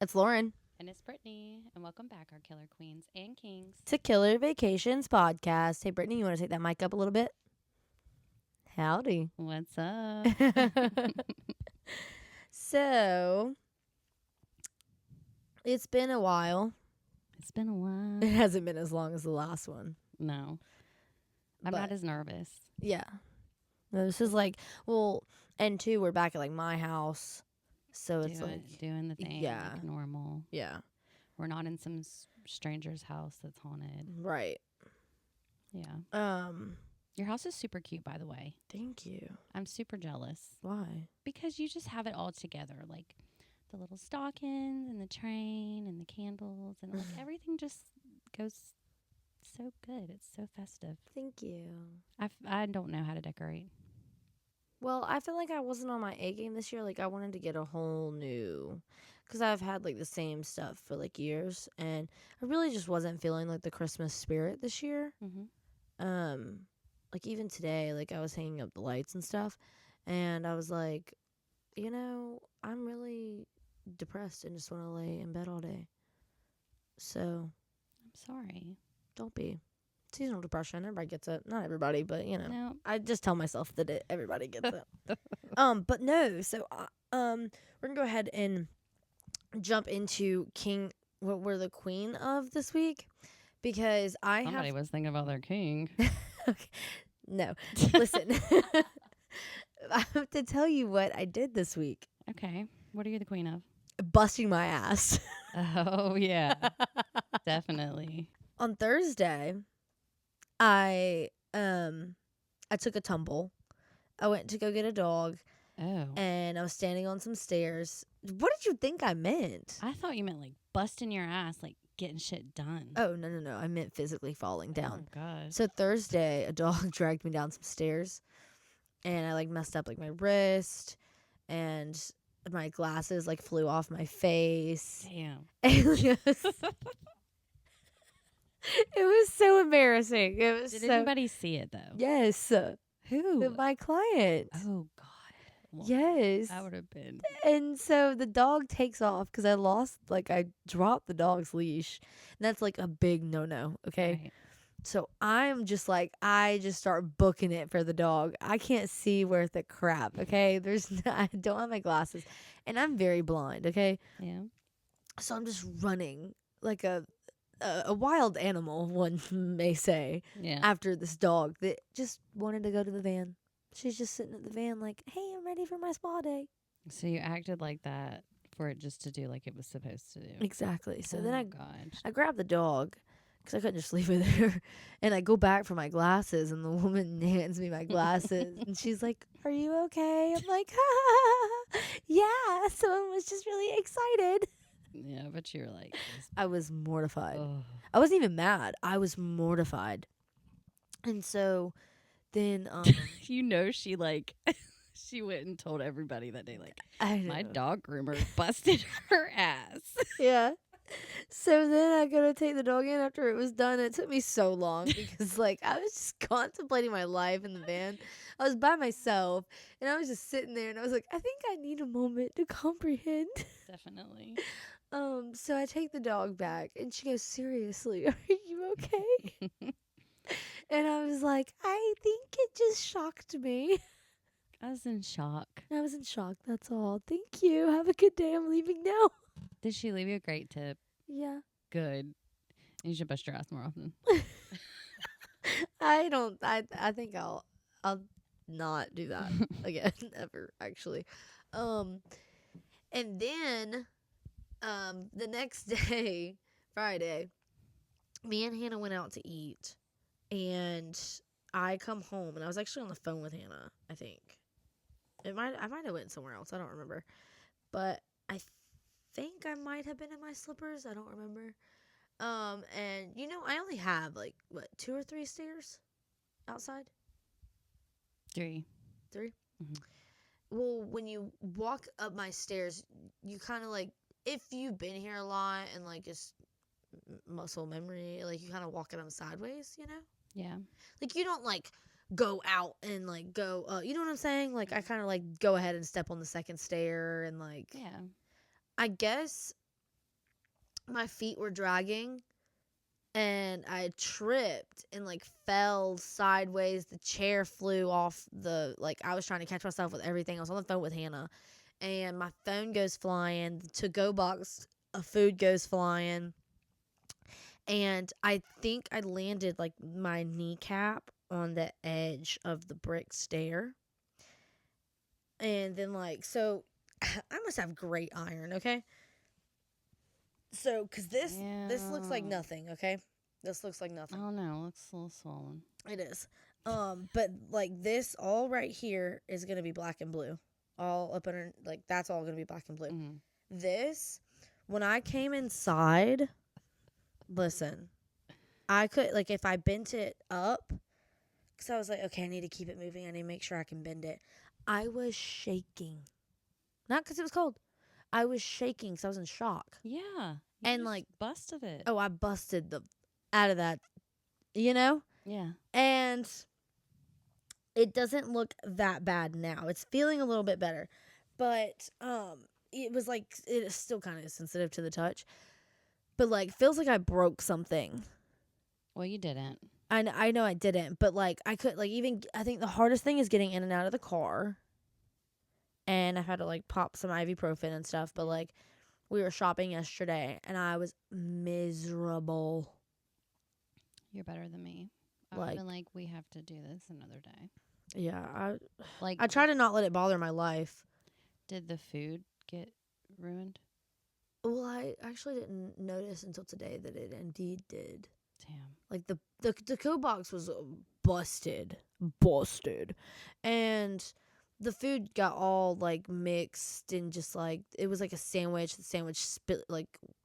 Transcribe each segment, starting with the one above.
It's Lauren And it's Brittney, and welcome back, our killer queens and kings. to Killer Vacations Podcast. Hey, Brittney, you want to take that mic up a little bit? Howdy. What's up? So, it's been a while. It's been a while. It hasn't been as long as the last one. No. I'm But, not as nervous. Yeah. No, this is and two, we're back at my house. So it's doing the thing yeah. like normal. Yeah. We're not in some stranger's house that's haunted. Right. Yeah. Your house is super cute, by the way. Thank you. I'm super jealous. Why? Because you just have it all together. Like the little stockings and the train and the candles and everything just goes so good. It's so festive. Thank you. I don't know how to decorate. Well, I feel like I wasn't on my A game this year. I wanted to get a whole new, because I've had the same stuff for years, and I really just wasn't feeling the Christmas spirit this year. Mm-hmm. Even today, I was hanging up the lights and stuff, and I was like, I'm really depressed and just want to lay in bed all day. So, I'm sorry. Don't be. Seasonal depression, everybody gets it. Not everybody, but No. I just tell myself that everybody gets it. But no. So we're gonna go ahead and jump into what we're the queen of this week, because Somebody was thinking about their king. Okay. No, listen. I have to tell you what I did this week. Okay, what are you the queen of? Busting my ass. Oh yeah, definitely. On Thursday, I took a tumble. I went to go get a dog. Oh. And I was standing on some stairs. What did you think I meant? I thought you meant busting your ass, getting shit done. Oh, no. I meant physically falling down. Oh gosh. So Thursday, a dog dragged me down some stairs, and I messed up my wrist, and my glasses flew off my face. Damn. It was so embarrassing. Did anybody see it though? Yes. Who? My client. Oh God. Well, yes. That would have been. And so the dog takes off because I dropped the dog's leash. And that's a big no-no, okay? Right. So I'm just I just start booking it for the dog. I can't see worth a crap, okay? I don't have my glasses. And I'm very blind, okay? Yeah. So I'm just running like a wild animal, one may say, Yeah. after this dog that just wanted to go to the van. She's just sitting at the van hey, I'm ready for my spa day. So you acted like that for it just to do like it was supposed to do. Exactly. So then I gosh. grabbed the dog because I couldn't just leave it there. And I go back for my glasses, and the woman hands me my glasses. And she's like, "Are you okay?" I'm like, yeah. Someone was just really excited. Yeah, but you're I was mortified. oh. I wasn't even mad. I was mortified. And so then she she went and told everybody that day my know. dog groomer busted her ass. Yeah. So then I go to take the dog in after it was done. It took me so long because I was just contemplating my life in the van. I was by myself, and I was just sitting there, and I was like, I think I need a moment to comprehend. Definitely. So I take the dog back, and she goes, "Seriously, are you okay?" And I was like, I think it just shocked me. I was in shock. I was in shock, that's all. Thank you. Have a good day. I'm leaving now. Did she leave you a great tip? Yeah. Good. You should bust your ass more often. I think I'll not do that again, ever, actually. And then the next day, Friday, me and Hannah went out to eat, and I come home, and I was actually on the phone with Hannah, I think. I might have went somewhere else, I don't remember. But I think I might have been in my slippers, I don't remember. And I only have 2 or 3 stairs outside? 3. 3? Mm-hmm. Well, when you walk up my stairs, you kind of if you've been here a lot and just muscle memory, you kind of walk them sideways, Yeah. You don't go out and go you know what I'm saying? I kind of go ahead and step on the second stair and yeah. I guess my feet were dragging and I tripped and like fell sideways. The chair flew off I was trying to catch myself with everything. I was on the phone with Hannah and my phone goes flying. The to-go box of food goes flying. And I think I landed like my kneecap on the edge of the brick stair. And then so I must have great iron, okay? So, cause this looks like nothing, okay? This looks like nothing. Oh no, looks a little swollen. It is. But like this all right here is gonna be black and blue. All up under that's all gonna be black and blue. Mm-hmm. This, when I came inside, listen, I could if I bent it up, cause I was like, okay, I need to keep it moving. I need to make sure I can bend it. I was shaking, not cause it was cold. I was shaking because I was in shock. Yeah. And busted it. Oh, I busted out of that, you know? Yeah. And it doesn't look that bad now. It's feeling a little bit better. But it was it is still kind of sensitive to the touch. But feels like I broke something. Well, you didn't. I know I didn't, but I could I think the hardest thing is getting in and out of the car. And I've had to pop some ibuprofen and stuff, but we were shopping yesterday and I was miserable. You're better than me. I've been we have to do this another day. Yeah, I try to not let it bother my life. Did the food get ruined? Well, I actually didn't notice until today that it indeed did. Damn. The code box was busted, and the food got all mixed and just it was a sandwich. The sandwich split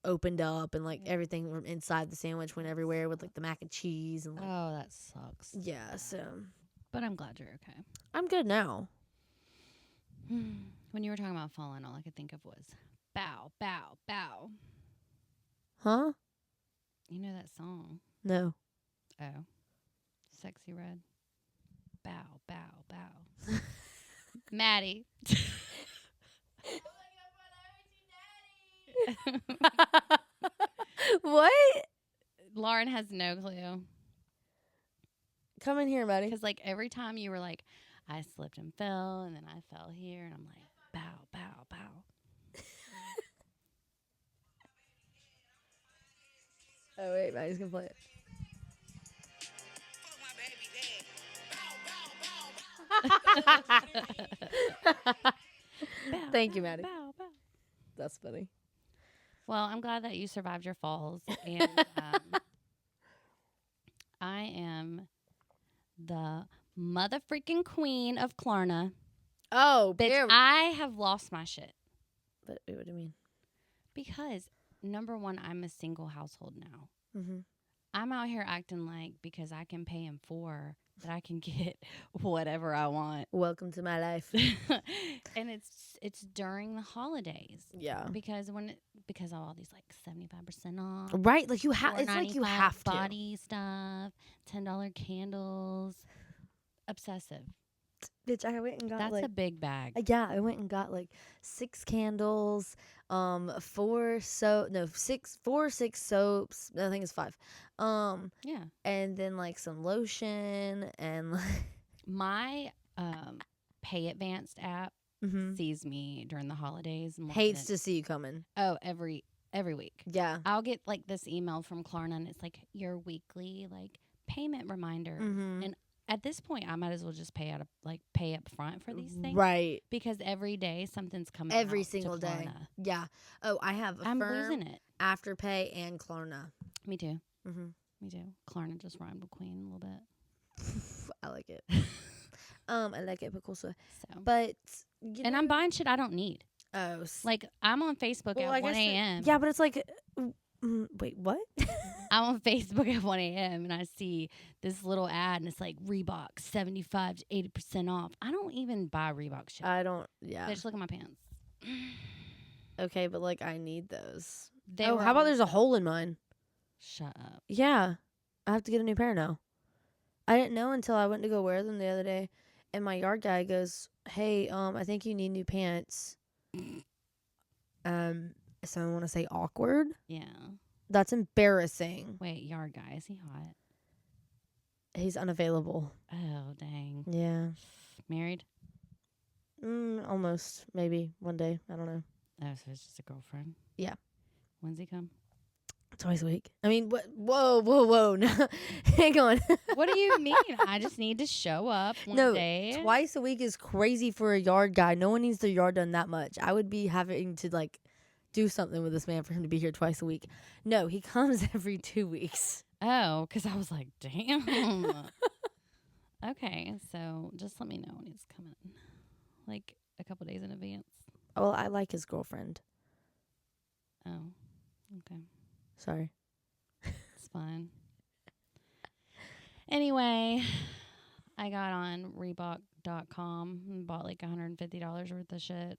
opened up and everything from inside the sandwich went everywhere with the mac and cheese and oh, that sucks. yeah. So, but I'm glad you're okay. I'm good now. When you were talking about falling, all I could think of was bow, bow, bow. Huh? You know that song? No. Oh, Sexy Red. Bow, bow, bow. Maddie. What? Lauren has no clue. Come in here, Maddie. Because every time you were I slipped and fell, and then I fell here, and I'm bow, bow, bow. Oh wait, Maddie's gonna play it. Thank you, Maddie. Bow, bow. That's funny. Well, I'm glad that you survived your falls, and I am the mother freaking queen of Klarna. Oh, bitch! I have lost my shit. But what do you mean? Because number one, I'm a single household now. Mm-hmm. I'm out here acting because I can pay in full that I can get whatever I want. Welcome to my life. And it's during the holidays. Yeah. Because of all these 75% off. Right, you have. It's you have to. Body stuff, $10 candles. Obsessive. Bitch, I went and got that's a big bag. Yeah, I went and got 6 candles, 4 6 soaps. I think it's 5. Yeah. And then some lotion and my pay advanced app mm-hmm. sees me during the holidays. Hates to see you coming. Oh, every week. Yeah. I'll get this email from Klarna and it's your weekly payment reminder. Mm-hmm. And at this point, I might as well just pay up front for these things. Right. Because every day something's coming every out single to day. Klarna. Yeah. Oh, I have I'm Affirm, losing it. Afterpay, and Klarna. Me too. Mm-hmm. Me too. Klarna just rhymed with Queen a little bit. I like it. I like it, but cool stuff. So. But and I'm buying shit I don't need. Oh. I'm on Facebook at 1 a.m. Yeah, but it's wait, what? I'm on Facebook at 1 a.m. and I see this little ad and it's Reebok 75 to 80% off. I don't even buy Reebok shit. I don't. Yeah. Bitch, look at my pants. Okay, but I need those. How about there's a hole in mine? Shut up. Yeah, I have to get a new pair now. I didn't know until I went to go wear them the other day, and my yard guy goes, "Hey, I think you need new pants." So I want to say awkward. Yeah. That's embarrassing. Wait, yard guy, is he hot? He's unavailable. Oh, dang. Yeah. Married? Almost. Maybe one day. I don't know. Oh, so it's just a girlfriend? Yeah. When's he come? Twice a week. I mean, what? Whoa. No. Hang on. What do you mean? I just need to show up one day. Twice a week is crazy for a yard guy. No one needs their yard done that much. I would be having to, like, do something with this man for him to be here twice a week. No, he comes every 2 weeks. Oh, because I was like, damn. Okay, so just let me know when he's coming. Like a couple days in advance. Well, I like his girlfriend. Oh, okay. Sorry. It's fine. Anyway, I got on Reebok.com and bought like $150 worth of shit.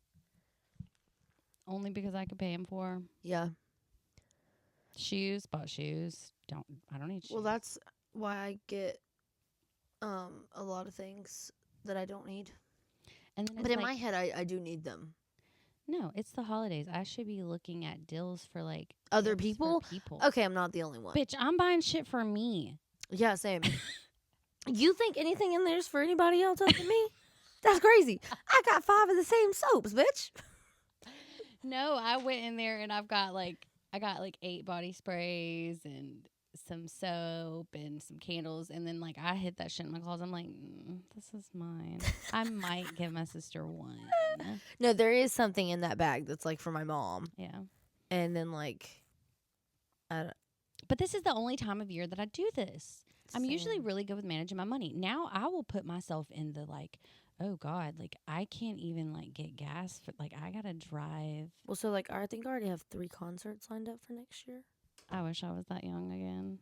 Only because I could pay him for. Yeah. Shoes, bought shoes. I don't need shoes. Well, that's why I get a lot of things that I don't need. And then but in my head, I do need them. No, it's the holidays. I should be looking at deals for like other people. People. Okay, I'm not the only one. Bitch, I'm buying shit for me. Yeah, same. You think anything in there's for anybody else other than me? That's crazy. I got 5 of the same soaps, bitch. No, I went in there and I got like 8 body sprays and some soap and some candles, and then like I hid that shit in my closet. I'm like, this is mine. I might give my sister one. No, there is something in that bag that's like for my mom. Yeah. And then like, but this is the only time of year that I do this. Same. I'm usually really good with managing my money. Now I will put myself in the like, oh God, like I can't even like get gas for, like I gotta drive. Well, so like I think I already have 3 concerts lined up for next year. I wish I was that young again.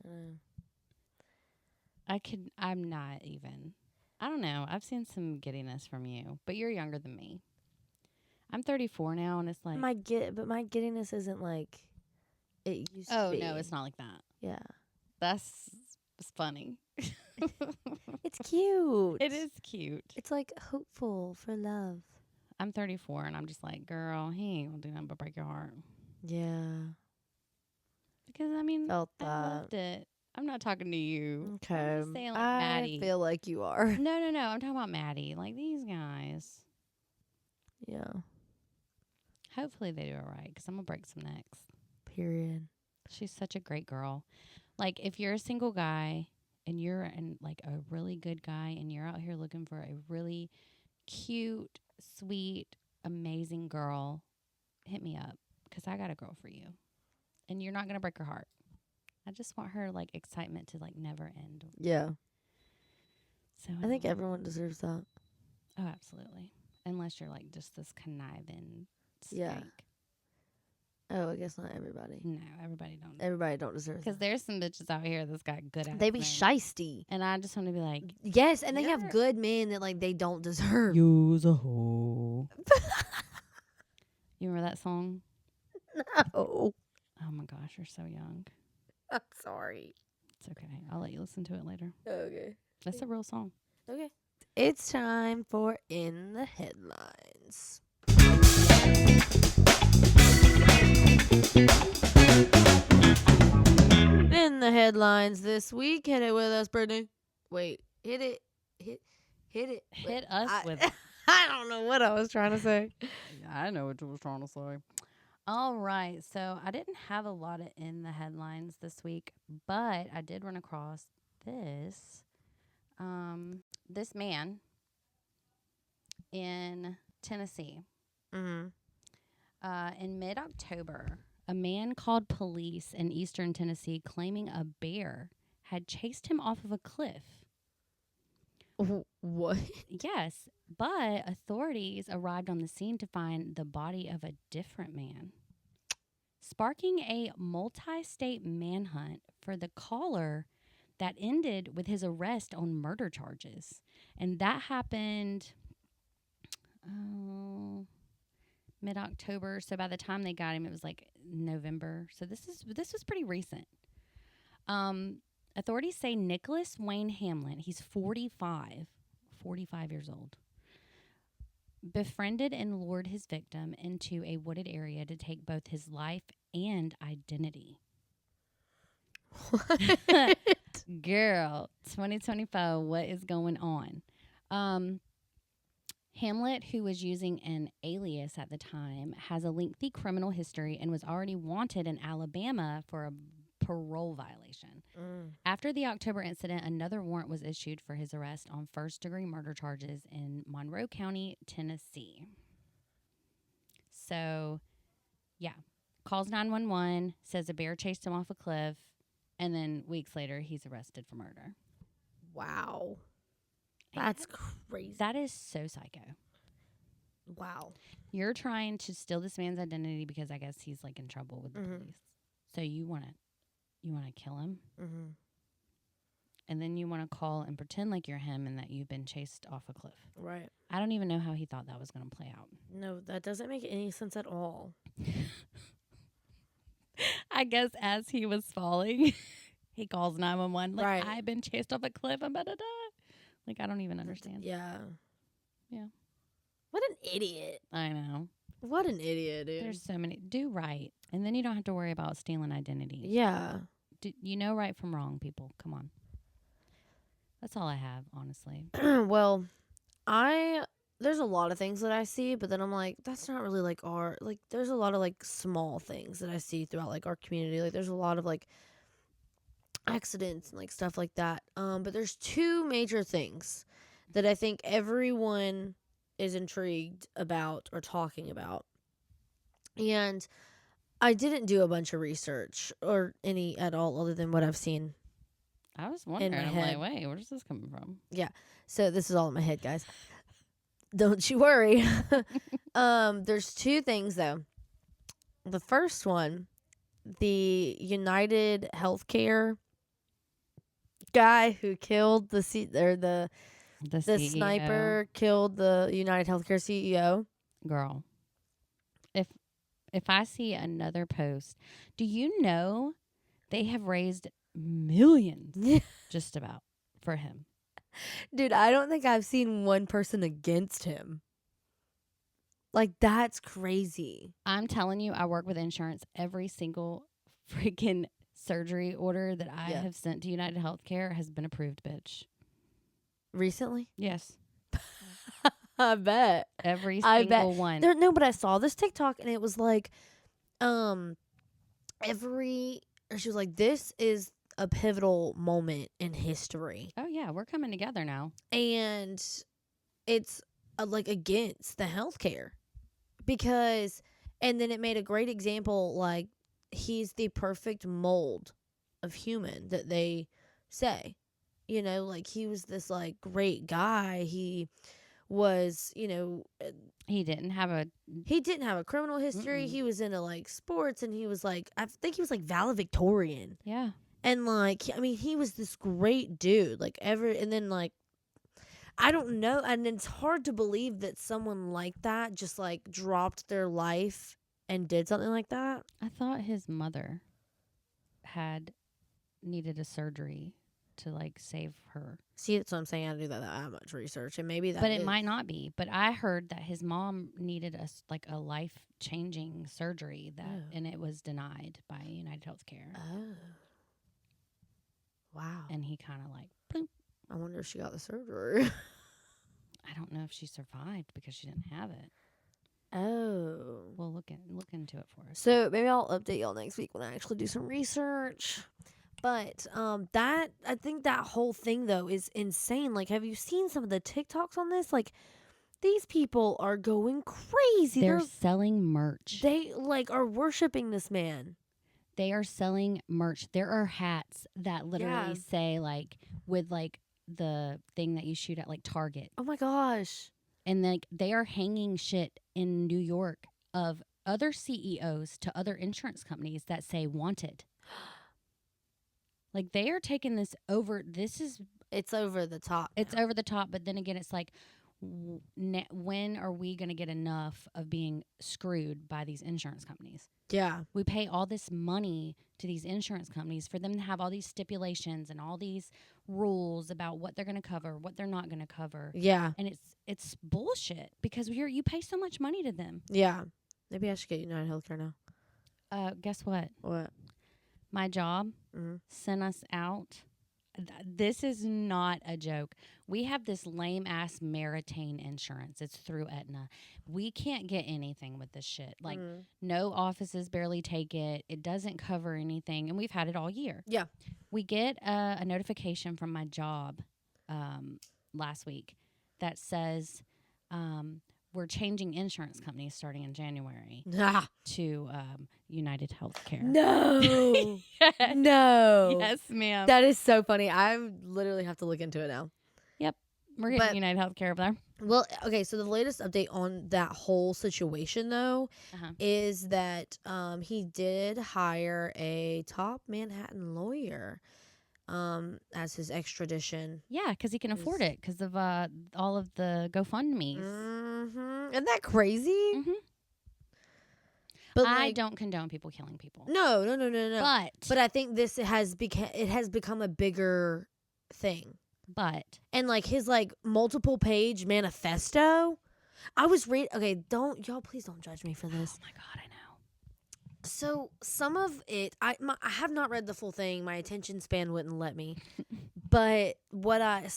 I'm not even. I don't know. I've seen some giddiness from you, but you're younger than me. I'm 34 now, and it's like my giddiness isn't like it used to be. Oh no, it's not like that. Yeah, it's funny. It's cute. It is cute. It's like hopeful for love. I'm 34, and I'm just like, girl, he ain't gonna do nothing but break your heart. Yeah. Because I mean, Felt that. I loved it. I'm not talking to you. Okay. I'm just saying, like, Maddie. I feel like you are. No. I'm talking about Maddie. Like these guys. Yeah. Hopefully they do it right, because I'm gonna break some necks. Period. She's such a great girl. Like if you're a single guy and you're like a really good guy and you're out here looking for a really cute, sweet, amazing girl, hit me up, because I got a girl for you. And you're not going to break her heart. I just want her like excitement to like never end. Yeah. So I think everyone deserves that. Oh, absolutely. Unless you're like just this conniving snake. Yeah. Oh, I guess not everybody. No, everybody don't. Everybody don't deserve that. Because there's some bitches out here that's got good ass They be men. shisty. And I just want to be like, yes, and they have good men that like they don't deserve. You's a hoe. You remember that song? No. Oh my gosh, you're so young. I'm sorry. It's okay. I'll let you listen to it later. Okay. That's a real song. Okay. It's time for In the Headlines. In the headlines this week, hit it with us, Brittney. Wait, hit it. Hit it. Hit us with it. I don't know what I was trying to say. I know what you was trying to say. All right. So I didn't have a lot of in the headlines this week, but I did run across this. This man in Tennessee. Mm-hmm. In mid-October, a man called police in eastern Tennessee claiming a bear had chased him off of a cliff. What? Yes, but authorities arrived on the scene to find the body of a different man, sparking a multi-state manhunt for the caller that ended with his arrest on murder charges. And that happened mid-October. So by the time they got him, it was like November. So this was pretty recent. Authorities say Nicholas Wayne Hamlin, he's 45 years old, befriended and lured his victim into a wooded area to take both his life and identity. What? Girl, 2024, what is going on? Hamlet, who was using an alias at the time, has a lengthy criminal history and was already wanted in Alabama for a parole violation. After the October incident, another warrant was issued for his arrest on first-degree murder charges in Monroe County, Tennessee. So, yeah. Calls 911, says a bear chased him off a cliff, and then weeks later, he's arrested for murder. Wow. That's crazy. That is so psycho. Wow. You're trying to steal this man's identity because I guess he's like in trouble with the police. So you want to kill him, and then you want to call and pretend like you're him and that you've been chased off a cliff. Right. I don't even know how he thought that was going to play out. No, that doesn't make any sense at all. I guess as he was falling, he calls 911. Like, Right. I've been chased off a cliff. I'm about to die. Like, I don't even understand. Yeah. Yeah. What an idiot. I know. What an idiot, dude. There's so many. Do right. And then you don't have to worry about stealing identity. Yeah. You know right from wrong, people. Come on. That's all I have, honestly. Well, there's a lot of things that I see, but then I'm like, that's not really like there's a lot of like small things that I see throughout like our community. Like there's a lot of like accidents and like stuff like that. But there's two major things that I think everyone is intrigued about or talking about. And I didn't do a bunch of research or any at all other than what I've seen. I was wondering, my I'm head. like, wait, where's this coming from? So this is all in my head, guys. Don't you worry. There's two things though. The first one, the United Healthcare guy who killed the The CEO. sniper killed the United Healthcare CEO. Girl, if I see another post, do you know they have raised millions just about for him? Dude, I don't think I've seen one person against him. Like, that's crazy. I'm telling you, I work with insurance. Every single freaking surgery order that I have sent to United Healthcare has been approved, bitch. Recently? Yes. I bet. Every single one. No, but I saw this TikTok and it was like, she was like, this is a pivotal moment in history. Oh, yeah. We're coming together now. And it's like against the healthcare because, and then it made a great example, like he's the perfect mold of human that they say, you know, like he was this like great guy. He was, you know, he didn't have a criminal history. He was into like sports and he was like, I think he was like valedictorian. Yeah. And like, I mean, he was this great dude, like and then like, I don't know. And it's hard to believe that someone like that just like dropped their life and did something like that. I thought his mother had needed a surgery to like save her. See, that's what I'm saying. I don't do that much research, and maybe that. But it might not be. But I heard that his mom needed a life-changing surgery and it was denied by United Healthcare. Oh, wow! And he kind of like, bloop. I wonder if she got the surgery. I don't know if she survived because she didn't have it. Oh, Well, look into it for us. so maybe I'll update y'all next week when I actually do some research. But I think that whole thing though is insane. Like, have you seen some of the TikToks on this? Like, these people are going crazy. They're selling merch. They like are worshiping this man. They are selling merch. There are hats that literally say like with like the thing that you shoot at like Target. Oh my gosh. And like they are hanging shit in New York of other CEOs to other insurance companies that say wanted. Like, they are taking this over. It's over the top. Now. It's over the top. But then again, it's like, when are we going to get enough of being screwed by these insurance companies? Yeah. We pay all this money to these insurance companies for them to have all these stipulations and all these rules about what they're going to cover, what they're not going to cover. Yeah. And it's bullshit because you pay so much money to them. Yeah. Maybe I should get United Healthcare now. Guess what? What? My job sent us out. This is not a joke. We have this lame ass Meritain insurance. It's through Aetna. We can't get anything with this shit. Like, no offices barely take it. It doesn't cover anything. And we've had it all year. Yeah. We get a notification from my job last week that says we're changing insurance companies starting in January to United Healthcare. No. No. Yes, ma'am. That is so funny. I literally have to look into it now. Yep. We're getting United Healthcare over there. Well, okay, so the latest update on that whole situation, though, is that he did hire a top Manhattan lawyer as his extradition. Yeah, because he can afford it because of all of the GoFundMes. Isn't that crazy? But I don't condone people killing people. No. But I think this has become a bigger thing. But and like his like multiple page manifesto, I was reading. Okay, please don't judge me for this. Oh my God, I know. So some of it, I have not read the full thing. My attention span wouldn't let me. But what I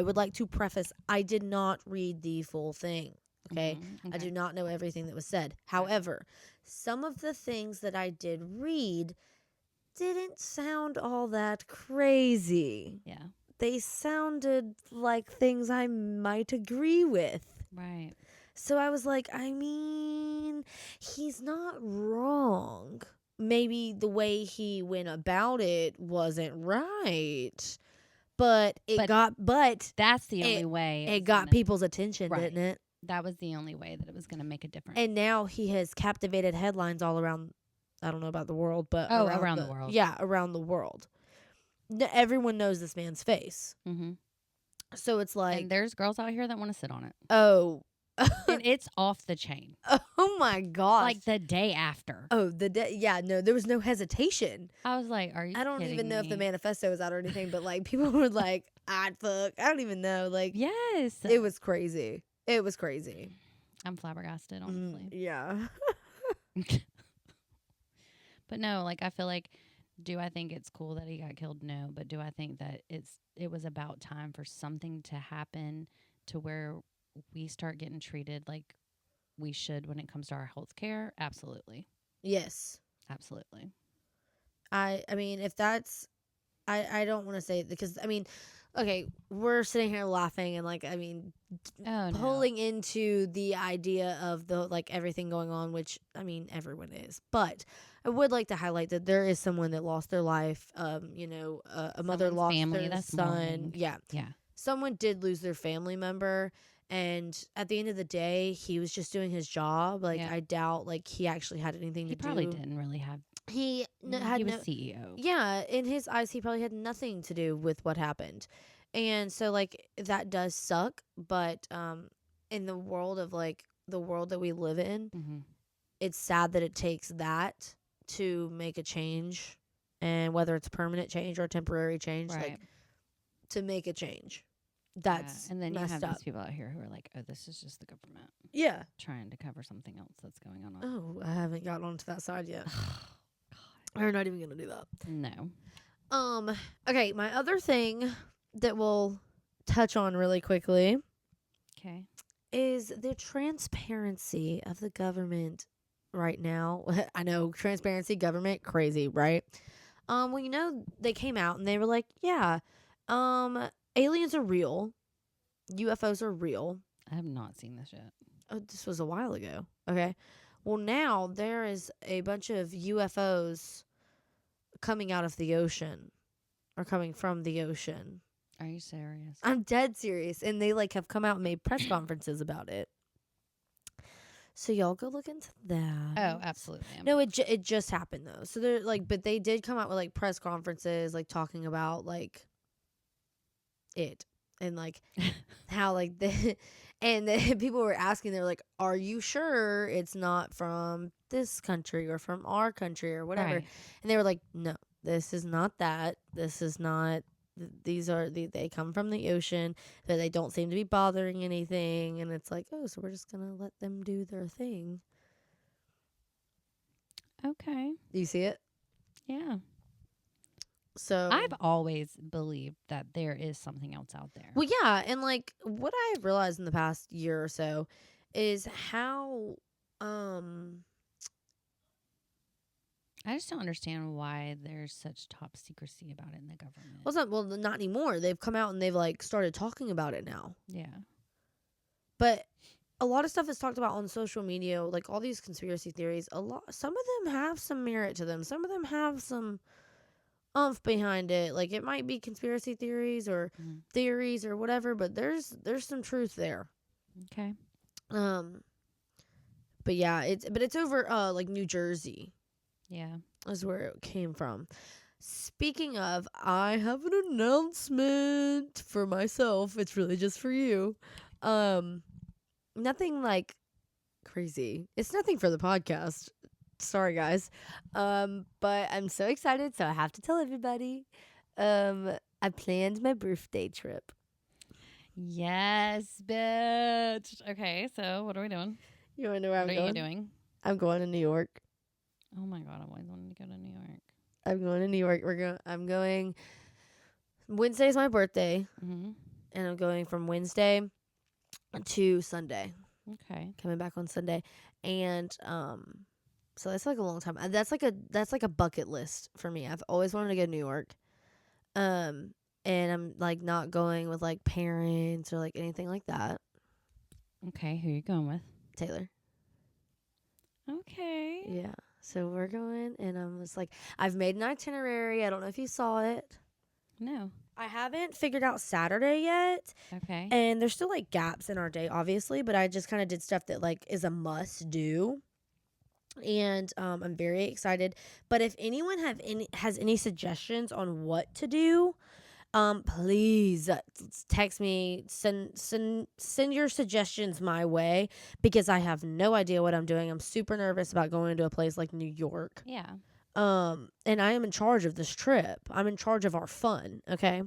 would like to preface, I did not read the full thing. Okay? I do not know everything that was said. However, some of the things that I did read didn't sound all that crazy. Yeah. They sounded like things I might agree with. Right. So I was like, I mean, he's not wrong. Maybe the way he went about it wasn't right. But that's the only way it got people's attention, didn't it? That was the only way that it was going to make a difference. And now he has captivated headlines all around. I don't know about the world, but around the world. Yeah, around the world. Everyone knows this man's face. So it's like, and there's girls out here that want to sit on it. Oh. And it's off the chain. Oh my gosh. Like the day after. Oh, yeah, no, there was no hesitation. I was like, are you I don't even know me? if the manifesto was out or anything, but like people were like, I'd fuck. I don't even know. Like, yes. It was crazy. It was crazy. I'm flabbergasted, honestly. Yeah. But no, like I feel like, do I think it's cool that he got killed? No. But do I think that it was about time for something to happen to where we start getting treated like we should when it comes to our health care? Absolutely. Yes. Absolutely. I mean, if that's, I don't want to say it because, I mean, okay, we're sitting here laughing and like, I mean, pulling into the idea of the, like everything going on, which I mean, everyone is, but I would like to highlight that there is someone that lost their life. A mother lost their son. Yeah. Yeah. Someone did lose their family member. And at the end of the day, he was just doing his job. Like, I doubt, like, he actually had anything to do. He probably didn't really have. He was CEO. Yeah, in his eyes, he probably had nothing to do with what happened. And so, like, that does suck. But in the world of, like, the world that we live in, it's sad that it takes that to make a change. And whether it's permanent change or temporary change, like, to make a change. That's and then you have up. these people out here who are like, oh, this is just the government. Yeah. Trying to cover something else that's going on. Oh, I haven't gotten onto that side yet. We're not even going to do that. No. Okay, my other thing that we'll touch on really quickly is the transparency of the government right now. I know, transparency, government, crazy, right? Well, you know, they came out and they were like, yeah, aliens are real. UFOs are real. I have not seen this yet. Oh, this was a while ago. Okay. Well, now there is a bunch of UFOs coming out of the ocean or coming from the ocean. Are you serious? I'm dead serious. And they like have come out and made press conferences about it. So y'all go look into that. Oh, absolutely. No, it just happened though. So they're like, but they did come out with like press conferences, like talking about like it. and like how like the and then people were asking, they're like, are you sure it's not from this country or from our country or whatever? Right. And they were like, no, this is not that. This is not. These are they come from the ocean, but they don't seem to be bothering anything. And it's like, oh, so we're just gonna let them do their thing. Okay. Do you see it? Yeah. So I've always believed that there is something else out there. well, yeah, and like what I've realized in the past year or so is how I just don't understand why there's such top secrecy about it in the government. well, not anymore. They've come out and they've like started talking about it now. Yeah. But a lot of stuff is talked about on social media, like all these conspiracy theories. Some of them have some merit to them. Some of them have some oomph behind it. Like it might be conspiracy theories or theories or whatever, but there's some truth there. Okay. But yeah, it's over like New Jersey. Yeah. Is where it came from. Speaking of, I have an announcement for myself. It's really just for you. Nothing like crazy. It's nothing for the podcast. Sorry guys. But I'm so excited, so I have to tell everybody. I planned my birthday trip. Yes, bitch. Okay, so what are we doing? You wanna know where I'm What are going? you doing? I'm going to New York. Oh my god, I've always wanted to go to New York. I'm going to New York. I'm going. Wednesday's my birthday, Mm-hmm. and I'm going from Wednesday to Sunday. Okay. Coming back on Sunday, and so that's like a long time. That's like a bucket list for me. I've always wanted to go to New York, and I'm like not going with like parents or like anything like that. Okay, who are you going with? Taylor. Okay. Yeah. So we're going, and I'm just like, I've made an itinerary. I don't know if you saw it. No. I haven't figured out Saturday yet. Okay. And there's still like gaps in our day, obviously, but I just kind of did stuff that like is a must do. And I'm very excited. But if anyone has any suggestions on what to do, please text me, send your suggestions my way, because I have no idea what I'm doing. I'm super nervous about going to a place like New York. Yeah. And I am in charge of this trip. I'm in charge of our fun, okay?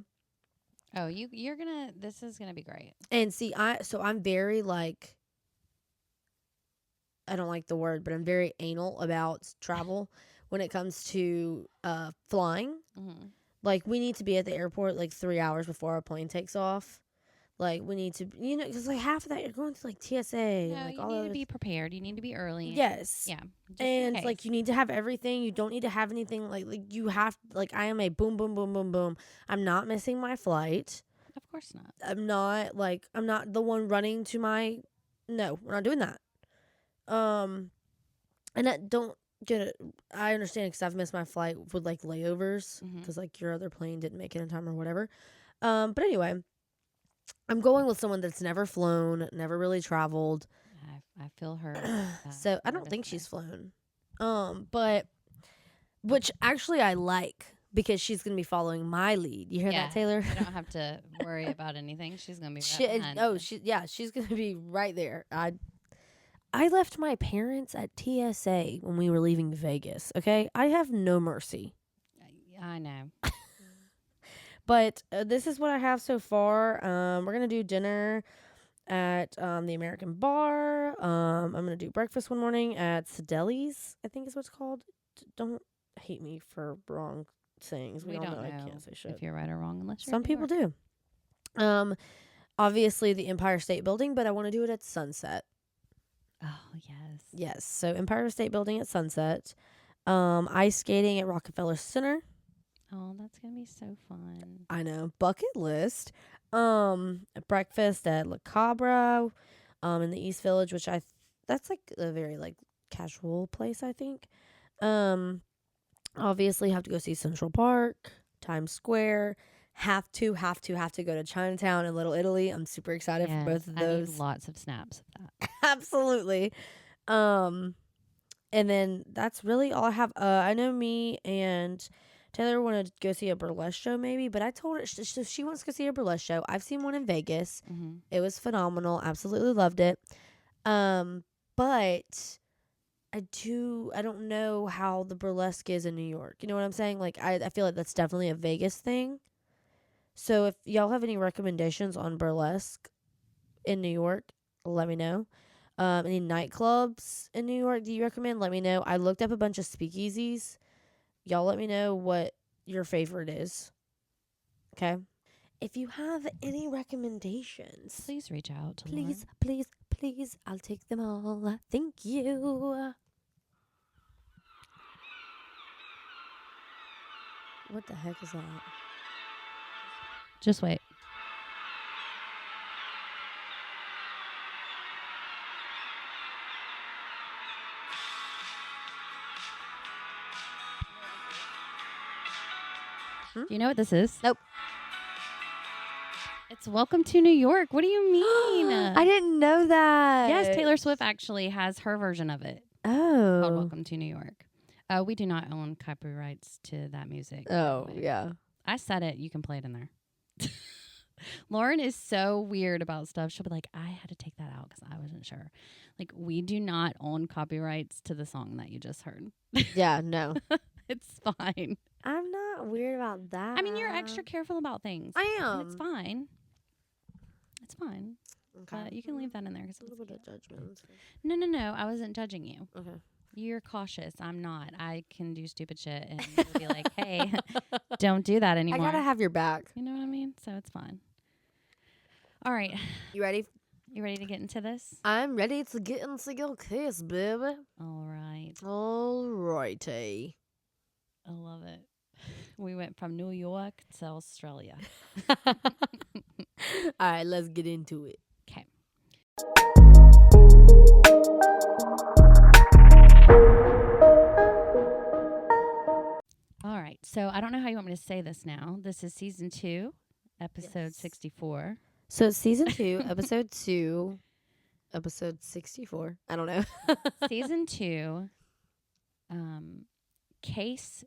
Oh, you're gonna. This is gonna be great. And see, I'm very like, I don't like the word, but I'm very anal about travel when it comes to flying. Mm-hmm. Like, we need to be at the airport like 3 hours before our plane takes off. Like, we need to, because like half of that you're going through like TSA No, and like you all need to of be prepared. You need to be early. Yes. Yeah. And like you need to have everything. You don't need to have anything like you have like I am a boom boom boom boom boom. I'm not missing my flight. Of course not. I'm not the one running to my. No, we're not doing that. And I don't get it. I understand because I've missed my flight with like layovers because like your other plane didn't make it in time or whatever. But anyway, I'm going with someone that's never flown, never really traveled. I feel her. So I don't think she's flown. But which actually I like because she's gonna be following my lead. You hear that, Taylor? You don't have to worry about anything. She's gonna be right behind. She's gonna be right there. I left my parents at TSA when we were leaving Vegas. Okay, I have no mercy. I know. But this is what I have so far. We're gonna do dinner at the American Bar. I'm gonna do breakfast one morning at Sedeli's, I think is what it's called. Don't hate me for wrong sayings. We don't know I can't say shit. if you're right or wrong unless you're Some people do. Obviously the Empire State Building, but I want to do it at sunset. Oh yes. Yes. So Empire State Building at sunset. Ice skating at Rockefeller Center. Oh, that's gonna be so fun. I know. Bucket list. Breakfast at La Cabra, in the East Village, which that's like a very like casual place, I think. Obviously have to go see Central Park, Times Square. Have to go to Chinatown and Little Italy. I'm super excited for both of those. I need lots of snaps of that. Absolutely. And then that's really all I have. I know me and Taylor wanted to go see a burlesque show maybe, but I told her she wants to go see a burlesque show. I've seen one in Vegas. Mm-hmm. It was phenomenal. Absolutely loved it. But I don't know how the burlesque is in New York. You know what I'm saying? Like, I feel like that's definitely a Vegas thing. So if y'all have any recommendations on burlesque in New York, let me know. Any nightclubs in New York do you recommend? Let me know. I looked up a bunch of speakeasies. Y'all let me know what your favorite is. Okay? If you have any recommendations, Please reach out to please, Lauren. please, please, I'll take them all. Thank you. What the heck is that? Just wait. Hmm? Do you know what this is? Nope. It's Welcome to New York. What do you mean? I didn't know that. Yes, Taylor Swift actually has her version of it. Called Oh. Welcome to New York. We do not own copyrights to that music. Oh, by the way. yeah. I said it. You can play it in there. Lauren is so weird about stuff. She'll be like, I had to take that out because I wasn't sure. Like, we do not own copyrights to the song that you just heard. Yeah, no. It's fine. I'm not weird about that. I mean, you're extra careful about things. I am. And it's fine. It's fine. Okay. But you can leave that in there. 'Cause A little bit of judgment. No. I wasn't judging you. Okay. You're cautious. I'm not. I can do stupid shit and you'll be like, hey, don't do that anymore. I gotta have your back. You know what I mean? So it's fine. All right. You ready? You ready to get into this? I'm ready to get into your case, baby. All right. Alrighty. I love it. We went from New York to Australia. Alright, let's get into it. Okay. All right. So I don't know how you want me to say this now. This is season 2, episode Yes. 64. So it's season 2, episode 2, episode 64. I don't know. Season 2, case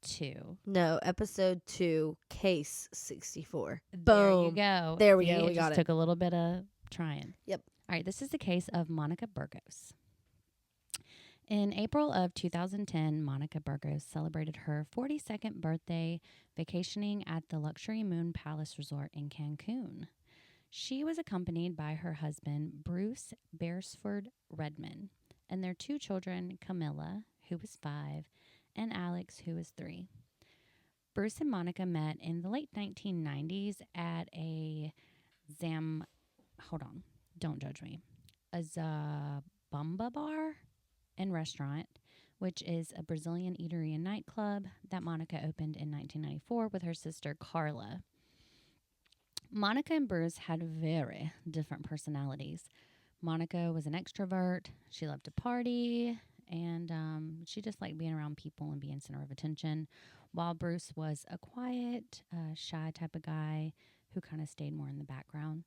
2. No, episode 2, case 64. There you Boom. go. There we See, go. We it got just it. took a little bit of trying. Yep. All right. This is the case of Monica Burgos. In April of 2010, Monica Burgos celebrated her 42nd birthday vacationing at the luxury Moon Palace Resort in Cancun. She was accompanied by her husband, Bruce Beresford Redman, and their 2 children, Camilla, who was 5, and Alex, who was 3. Bruce and Monica met in the late 1990s at a don't judge me, a Zabumba bar and restaurant, which is a Brazilian eatery and nightclub that Monica opened in 1994 with her sister Carla. Monica and Bruce had very different personalities. Monica was an extrovert. She loved to party, and she just liked being around people and being center of attention, while Bruce was a quiet, shy type of guy who kind of stayed more in the background.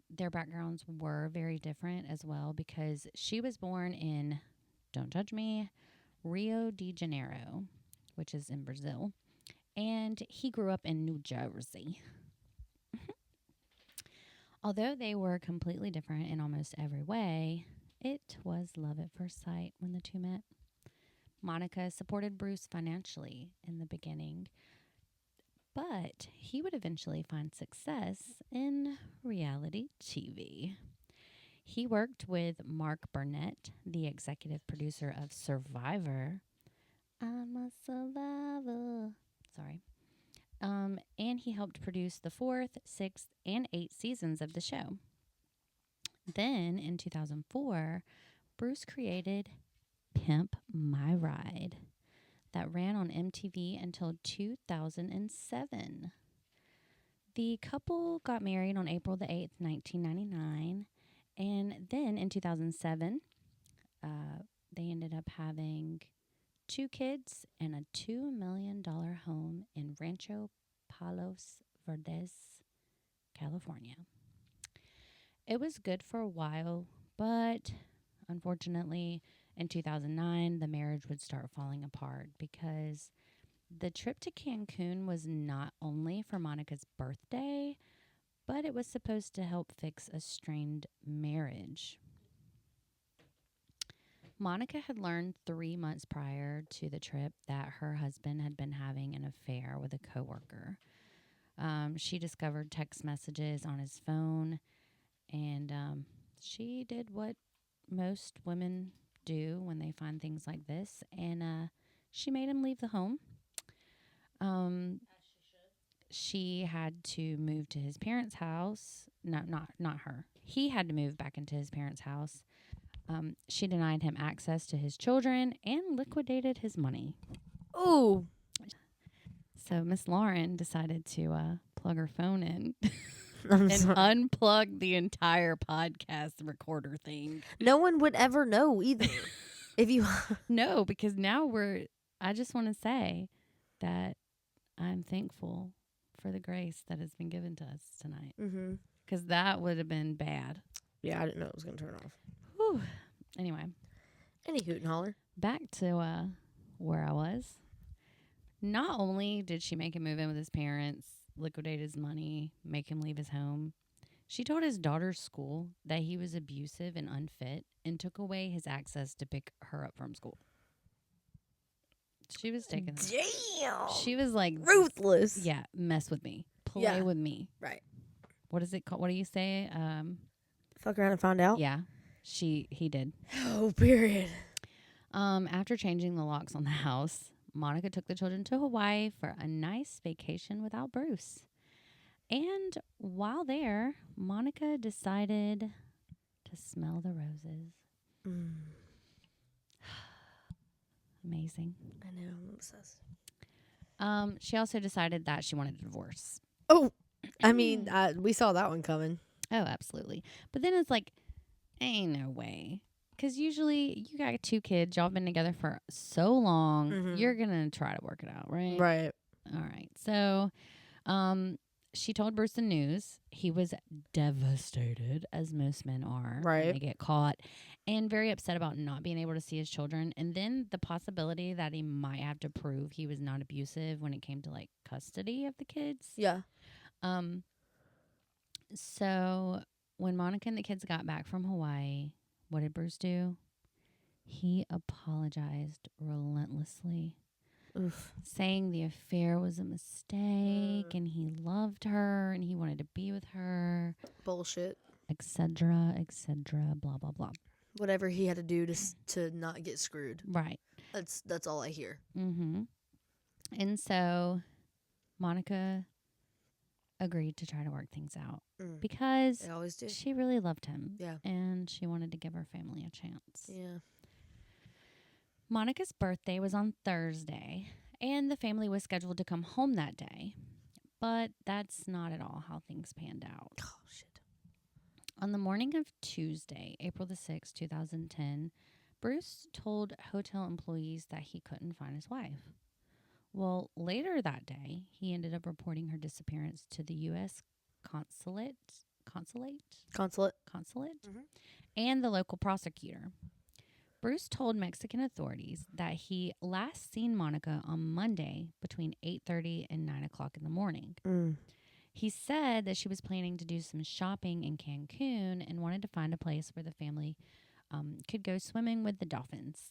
Their backgrounds were very different as well because she was born in, don't judge me, Rio de Janeiro, which is in Brazil, and he grew up in New Jersey. Although they were completely different in almost every way, it was love at first sight when the 2 met. Monica supported Bruce financially in the beginning, but he would eventually find success in reality TV. He worked with Mark Burnett, the executive producer of Survivor. I'm a survivor. Sorry. And he helped produce the 4th, 6th, and 8th seasons of the show. Then, in 2004, Bruce created Pimp My Ride that ran on MTV until 2007. The couple got married on April the 8th, 1999, and then in 2007, they ended up having 2 kids and a $2 million home in Rancho Palos Verdes, California. It was good for a while, but unfortunately, in 2009, the marriage would start falling apart because the trip to Cancun was not only for Monica's birthday, but it was supposed to help fix a strained marriage. Monica had learned 3 months prior to the trip that her husband had been having an affair with a coworker. She discovered text messages on his phone, and she did what most women do when they find things like this, and she made him leave the home. She had to move to his parents' house. No, not her. He had to move back into his parents' house. She denied him access to his children and liquidated his money. Oh. So Miss Lauren decided to plug her phone in I'm and sorry. unplug the entire podcast recorder thing. No one would ever know either. If you No, because now I just want to say that I'm thankful for the grace that has been given to us tonight. Mm-hmm. Because that would have been bad. Yeah, I didn't know it was going to turn off. Whew. Anyway, Any hoot and holler. back to where I was. Not only did she make him move in with his parents, liquidate his money, make him leave his home, she told his daughter's school that he was abusive and unfit and took away his access to pick her up from school. She was taking that. Damn. She was like, Ruthless. yeah, mess with me. Play Yeah. with me. Right. What is it called? What do you say? Fuck around and find out? Yeah, he did. Oh, period. After changing the locks on the house, Monica took the children to Hawaii for a nice vacation without Bruce. And while there, Monica decided to smell the roses. Amazing. I know, I'm obsessed. She also decided that she wanted a divorce. Oh, I mean, we saw that one coming. Oh, absolutely. But then it's like, ain't no way. Because usually you got 2 kids, y'all been together for so long, Mhm. you're going to try to work it out, right? Right. All right. So she told Bruce the news. He was devastated, as most men are when Right. they get caught, and very upset about not being able to see his children. And then the possibility that he might have to prove he was not abusive when it came to like custody of the kids. Yeah. So when Monica and the kids got back from Hawaii, what did Bruce do? He apologized relentlessly, Oof. saying the affair was a mistake and he loved her and he wanted to be with her, Bullshit. etc., blah, blah, blah. Whatever he had to do to not get screwed. Right. That's all I hear. Mm-hmm. And so Monica agreed to try to work things out because They always do. she really loved him. Yeah. And she wanted to give her family a chance. Yeah. Monica's birthday was on Thursday, and the family was scheduled to come home that day. But that's not at all how things panned out. Oh, shit. On the morning of Tuesday, April the 6th, 2010, Bruce told hotel employees that he couldn't find his wife. Well, later that day, he ended up reporting her disappearance to the U.S. consulate, and the local prosecutor. Bruce told Mexican authorities that he last seen Monica on Monday between 8:30 and 9 o'clock in the morning. He said that she was planning to do some shopping in Cancun and wanted to find a place where the family could go swimming with the dolphins.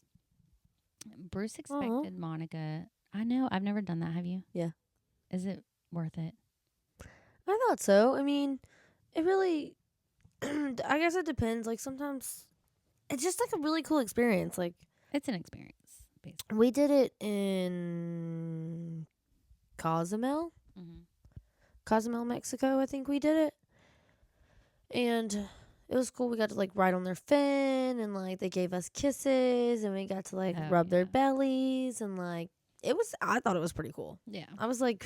Bruce expected Monica... I know, I've never done that, have you? Yeah. Is it worth it? I thought so. I mean, it really... I guess it depends. Like, sometimes... It's just, like, a really cool experience. Like... It's an experience, basically. We did it in... Cozumel? Mm-hmm. Cozumel, Mexico, I think we did it. And it was cool. We got to, like, ride on their fin, and, like, they gave us kisses, and we got to, like, rub their bellies, and, like, I thought it was pretty cool. Yeah. I was, like,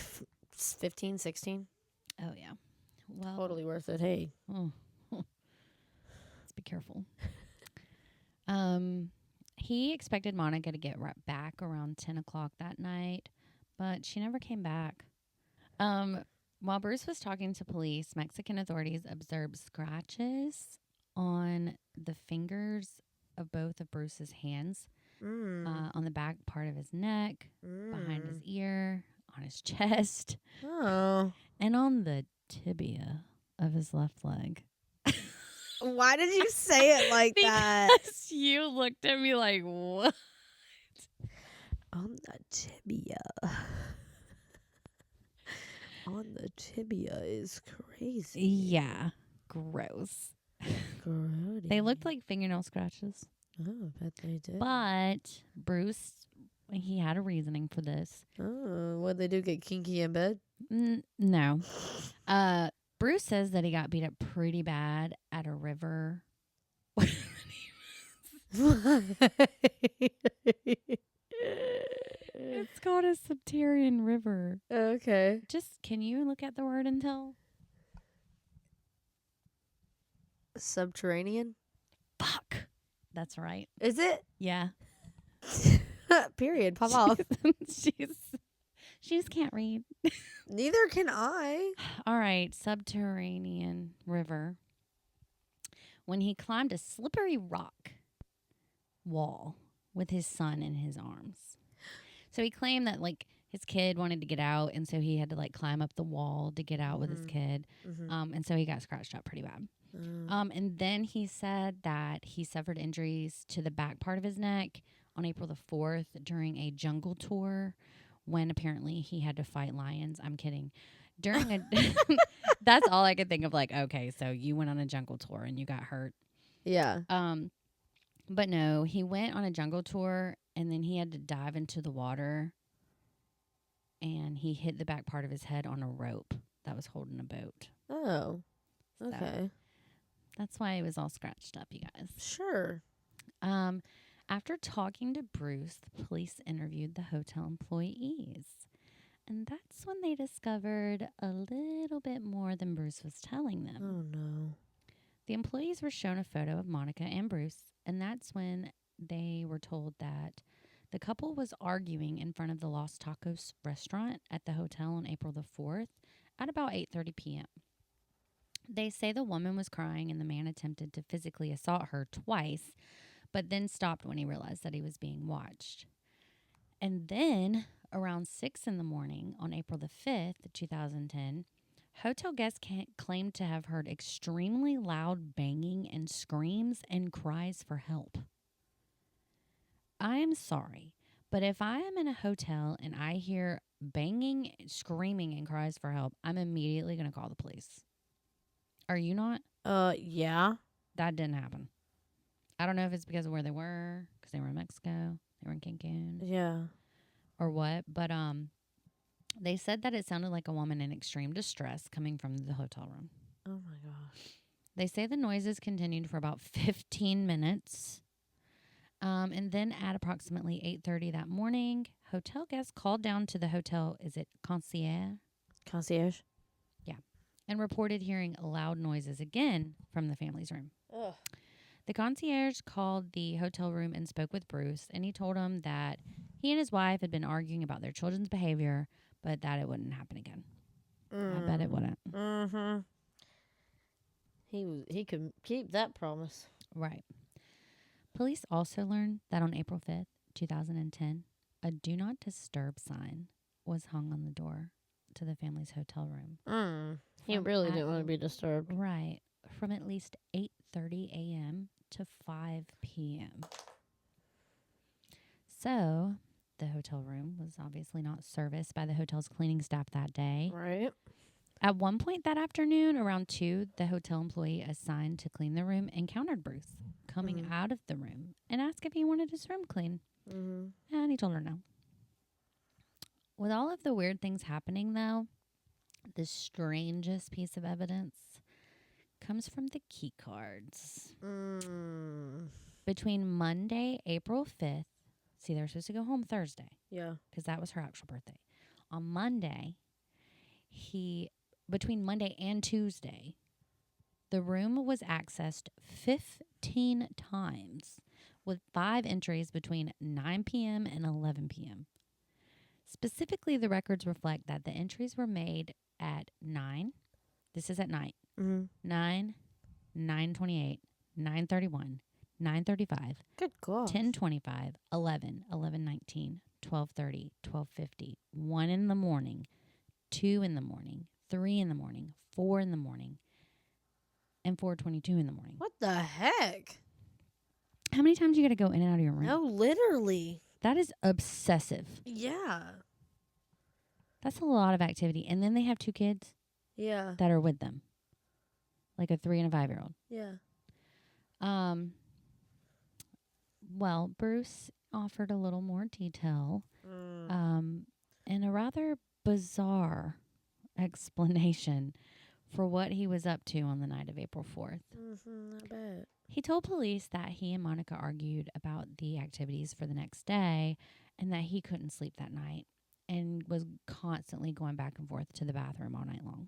15, 16. Oh, yeah. Well, Totally worth it. Hey. Let's be careful. He expected Monica to get right back around 10 o'clock that night, but she never came back. While Bruce was talking to police, Mexican authorities observed scratches on the fingers of both of Bruce's hands on the back part of his neck, behind his ear, on his chest, Oh. and on the tibia of his left leg. Why did you say it like that? Because you looked at me like, what? On the tibia. On the tibia is crazy. Yeah. Gross. Grody. They looked like fingernail scratches. Oh, I bet they did. But Bruce, he had a reasoning for this. Oh, what'd they do? Get kinky in bed? No. Bruce says that he got beat up pretty bad at a river. It's called a subterranean river. Okay. Just, can you look at the word and tell? Subterranean? Fuck. That's right. Is it? Yeah. Period. Pop off. She just can't read. Neither can I. All right. Subterranean river. When he climbed a slippery rock wall with his son in his arms. So he claimed that, like, his kid wanted to get out, and so he had to, like, climb up the wall to get out with his kid. And so he got scratched up pretty bad. And then he said that he suffered injuries to the back part of his neck on April the 4th during a jungle tour when apparently he had to fight lions. I'm kidding. During a that's all I could think of, like, okay, so you went on a jungle tour and you got hurt. Yeah. But no, he went on a jungle tour and then he had to dive into the water and he hit the back part of his head on a rope that was holding a boat. Oh. So Okay. that's why it was all scratched up, you guys. Sure. After talking to Bruce, the police interviewed the hotel employees. And that's when they discovered a little bit more than Bruce was telling them. Oh, no. The employees were shown a photo of Monica and Bruce, and that's when they were told that the couple was arguing in front of the Los Tacos restaurant at the hotel on April the 4th at about 8:30 p.m. They say the woman was crying and the man attempted to physically assault her twice, but then stopped when he realized that he was being watched. And then, around 6 in the morning on April the 5th, 2010, hotel guests claimed to have heard extremely loud banging and screams and cries for help. I am sorry, but if I am in a hotel and I hear banging, screaming, and cries for help, I'm immediately going to call the police. Are you not? Yeah. That didn't happen. I don't know if it's because of where they were, because they were in Mexico, they were in Cancun, Yeah. or what, but they said that it sounded like a woman in extreme distress coming from the hotel room. Oh, my gosh. They say the noises continued for about 15 minutes. And then at approximately 8:30 that morning, hotel guests called down to the hotel, is it concierge? Concierge? Yeah. And reported hearing loud noises again from the family's room. Ugh. The concierge called the hotel room and spoke with Bruce, and he told him that he and his wife had been arguing about their children's behavior, but that it wouldn't happen again. I bet it wouldn't. Mm-hmm. He could keep that promise. Right. Police also learned that on April 5th, 2010, a do not disturb sign was hung on the door to the family's hotel room. He really didn't want to be disturbed. Right. From at least 8:30 a.m. to 5 p.m. So, the hotel room was obviously not serviced by the hotel's cleaning staff that day. Right. At one point that afternoon, around 2, the hotel employee assigned to clean the room encountered Bruce coming out of the room and asked if he wanted his room clean. And he told her no. With all of the weird things happening, though, the strangest piece of evidence comes from the key cards. Between Monday, April 5th, see, they were supposed to go home Thursday. Yeah. Because that was her actual birthday. On Monday, between Monday and Tuesday, the room was accessed 15 times with 5 entries between 9 p.m. and 11 p.m. Specifically, the records reflect that the entries were made at 9. This is at night. 9, 9:28, 9:31, 9:35, Good God. 10:25, 11, 11:19, 12:30, 12:50, 1 in the morning, 2 in the morning, 3 in the morning, 4 in the morning, and 4:22 in the morning. What the heck? How many times you got to go in and out of your room? No, literally. That is obsessive. Yeah. That's a lot of activity. And then they have 2 kids Yeah. that are with them, like a 3 and a 5-year-old. Yeah. Well, Bruce offered a little more detail, and a rather bizarre explanation for what he was up to on the night of April 4th. I bet. He told police that he and Monica argued about the activities for the next day and that he couldn't sleep that night and was constantly going back and forth to the bathroom all night long.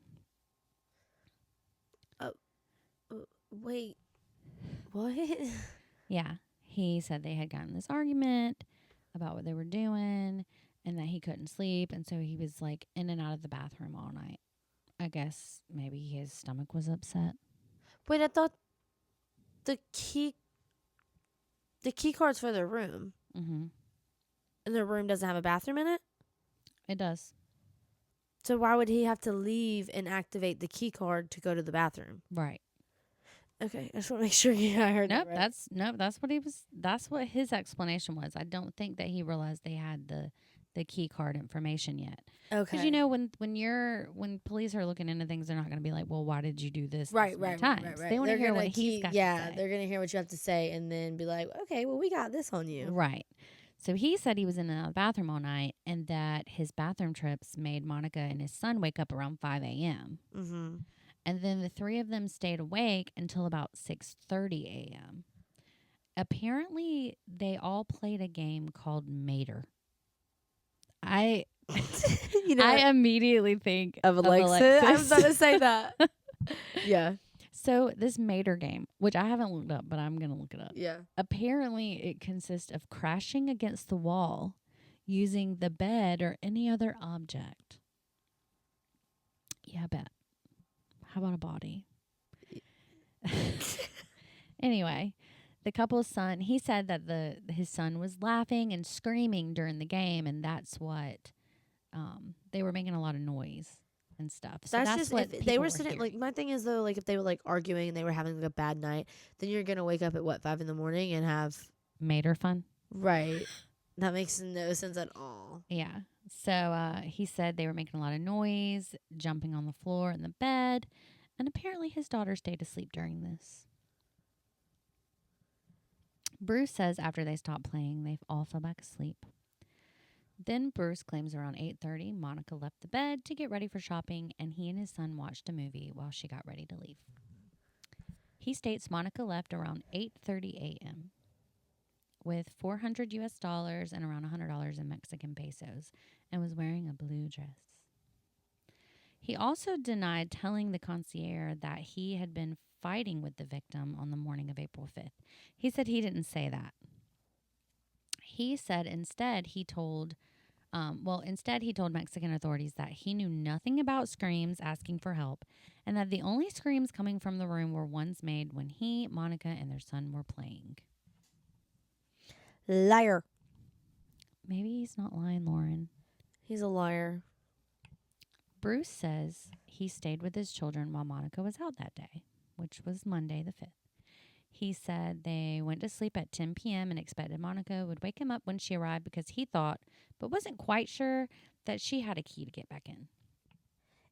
Wait. What? Yeah. He said they had gotten this argument about what they were doing and that he couldn't sleep. And so he was like in and out of the bathroom all night. I guess maybe his stomach was upset. Wait, I thought the key card's for their room. Mm-hmm. And their room doesn't have a bathroom in it? It does. So why would he have to leave and activate the key card to go to the bathroom? Right. Okay, I just want to make sure I heard that right. That's what his explanation was. I don't think that he realized they had the key card information yet. Okay. Because when police are looking into things, they're not going to be like, well, why did you do this? Right. Times? They want to hear what he's got to say. They're going to hear what you have to say and then be like, okay, well, we got this on you. Right. So he said he was in and out of the bathroom all night and that his bathroom trips made Monica and his son wake up around 5 a.m. Mm-hmm. And then the 3 of them stayed awake until about 6:30 a.m. Apparently, they all played a game called Mater. I immediately think of Alexis. I was about to say that. Yeah. So this Mater game, which I haven't looked up, but I'm going to look it up. Yeah. Apparently, it consists of crashing against the wall using the bed or any other object. Yeah, I bet. How about a body? Anyway, the couple's son, he said that his son was laughing and screaming during the game, and that's what they were making a lot of noise and stuff. So that's just what if they were sitting. Like, my thing is though, like if they were like arguing and they were having like a bad night, then you're gonna wake up at 5 a.m. and have Mater fun. Right. That makes no sense at all. Yeah. So he said they were making a lot of noise, jumping on the floor in the bed, and apparently his daughter stayed asleep during this. Bruce says after they stopped playing, they all fell back asleep. Then Bruce claims around 8:30, Monica left the bed to get ready for shopping, and he and his son watched a movie while she got ready to leave. He states Monica left around 8:30 a.m. with $400 US and around $100 in Mexican pesos, and was wearing a blue dress. He also denied telling the concierge that he had been fighting with the victim on the morning of April 5th. He said he didn't say that. He said instead he told Mexican authorities that he knew nothing about screams asking for help and that the only screams coming from the room were ones made when he, Monica, and their son were playing. Liar. Maybe he's not lying, Lauren. He's a liar. Bruce says he stayed with his children while Monica was out that day, which was Monday the 5th. He said they went to sleep at 10 p.m. and expected Monica would wake him up when she arrived because he thought, but wasn't quite sure, that she had a key to get back in.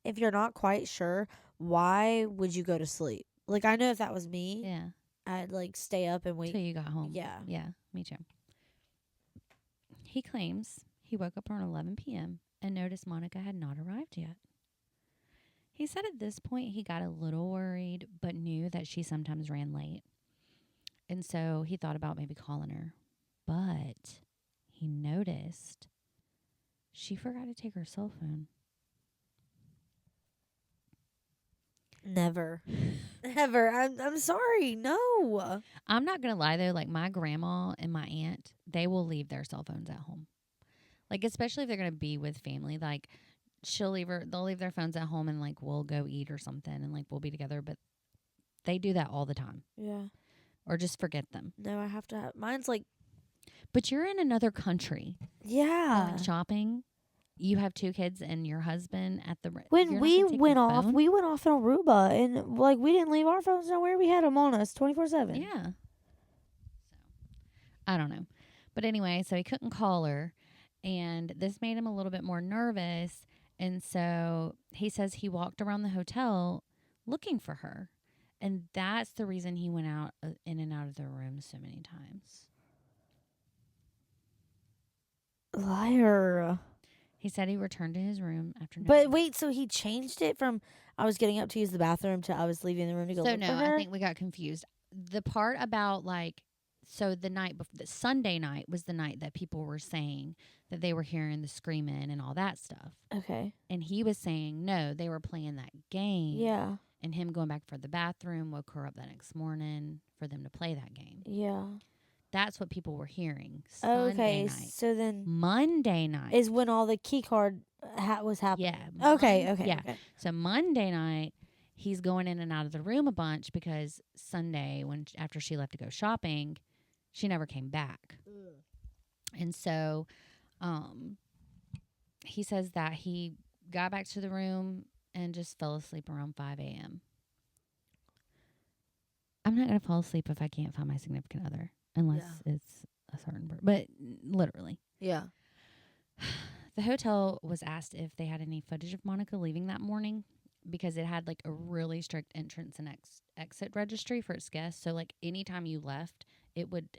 If you're not quite sure, why would you go to sleep? Like, I know if that was me, Yeah. I'd like stay up and wait Till you got home. Yeah. Yeah, me too. He claims he woke up around 11 p.m. and noticed Monica had not arrived yet. He said at this point he got a little worried, but knew that she sometimes ran late. And so he thought about maybe calling her. But he noticed she forgot to take her cell phone. Never. Never. I'm sorry. No. I'm not going to lie, though. Like, my grandma and my aunt, they will leave their cell phones at home. Like, especially if they're going to be with family. Like, they'll leave their phones at home and, like, we'll go eat or something and, like, we'll be together. But they do that all the time. Yeah. or just forget them. No, I have to have. Mine's like, But you're in another country yeah. going shopping. You have 2 kids and your husband at the. When you're not we gonna take went your off, phone? we went off in Aruba, and like we didn't leave our phones nowhere. We had them on us 24/7. Yeah. So I don't know, but anyway, so he couldn't call her, and this made him a little bit more nervous. And so he says he walked around the hotel looking for her, and that's the reason he went out in and out of the room so many times. Liar. He said he returned to his room after. But wait, so he changed it from I was getting up to use the bathroom to I was leaving the room to go So look no, for her? I think we got confused. The part about so the night before, the Sunday night was the night that people were saying that they were hearing the screaming and all that stuff. Okay. And he was saying no, they were playing that game. Yeah. And him going back for the bathroom woke her up the next morning for them to play that game. Yeah. That's what people were hearing. Sunday night. So then Monday night is when all the key card was happening. Yeah. Okay. Yeah. Okay. So Monday night, he's going in and out of the room a bunch because Sunday, after she left to go shopping, she never came back. And so he says that he got back to the room and just fell asleep around 5 a.m. I'm not going to fall asleep if I can't find my significant other unless it's a certain person. But literally. Yeah. The hotel was asked if they had any footage of Monica leaving that morning because it had a really strict entrance and exit registry for its guests. So anytime you left, it would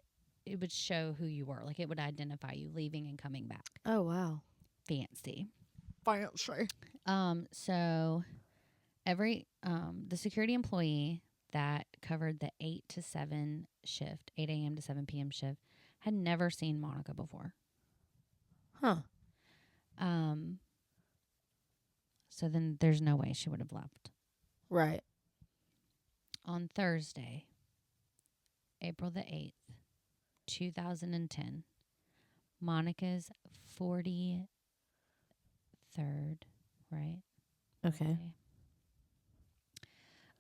show who you were. It would identify you leaving and coming back. Oh wow. Fancy. Fancy. So every the security employee that covered the 8 to 7 shift, 8 a.m. to 7 p.m. shift, had never seen Monica before. Huh. So then there's no way she would have left. Right. On Thursday, April the 8th, 2010, Monica's 43rd, right? Okay.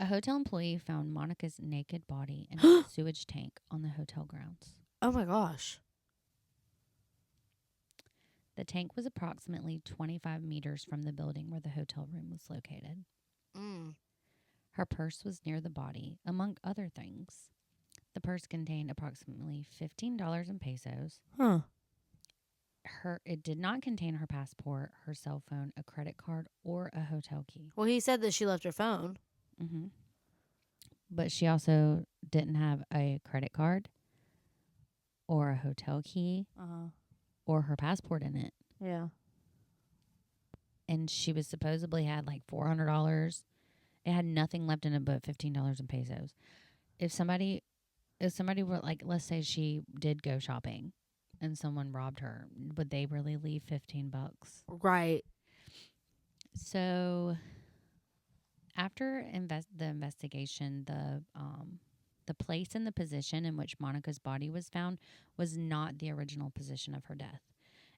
A hotel employee found Monica's naked body in a sewage tank on the hotel grounds. Oh my gosh. The tank was approximately 25 meters from the building where the hotel room was located. Her purse was near the body, among other things. The purse contained approximately $15 in pesos. Huh. It did not contain her passport, her cell phone, a credit card, or a hotel key. Well, he said that she left her phone. Mm-hmm. But she also didn't have a credit card or a hotel key or her passport in it. Yeah. And she was supposedly had $400. It had nothing left in it but $15 in pesos. If somebody were let's say she did go shopping and someone robbed her, would they really leave $15? Right. So after the investigation, the place and the position in which Monica's body was found was not the original position of her death.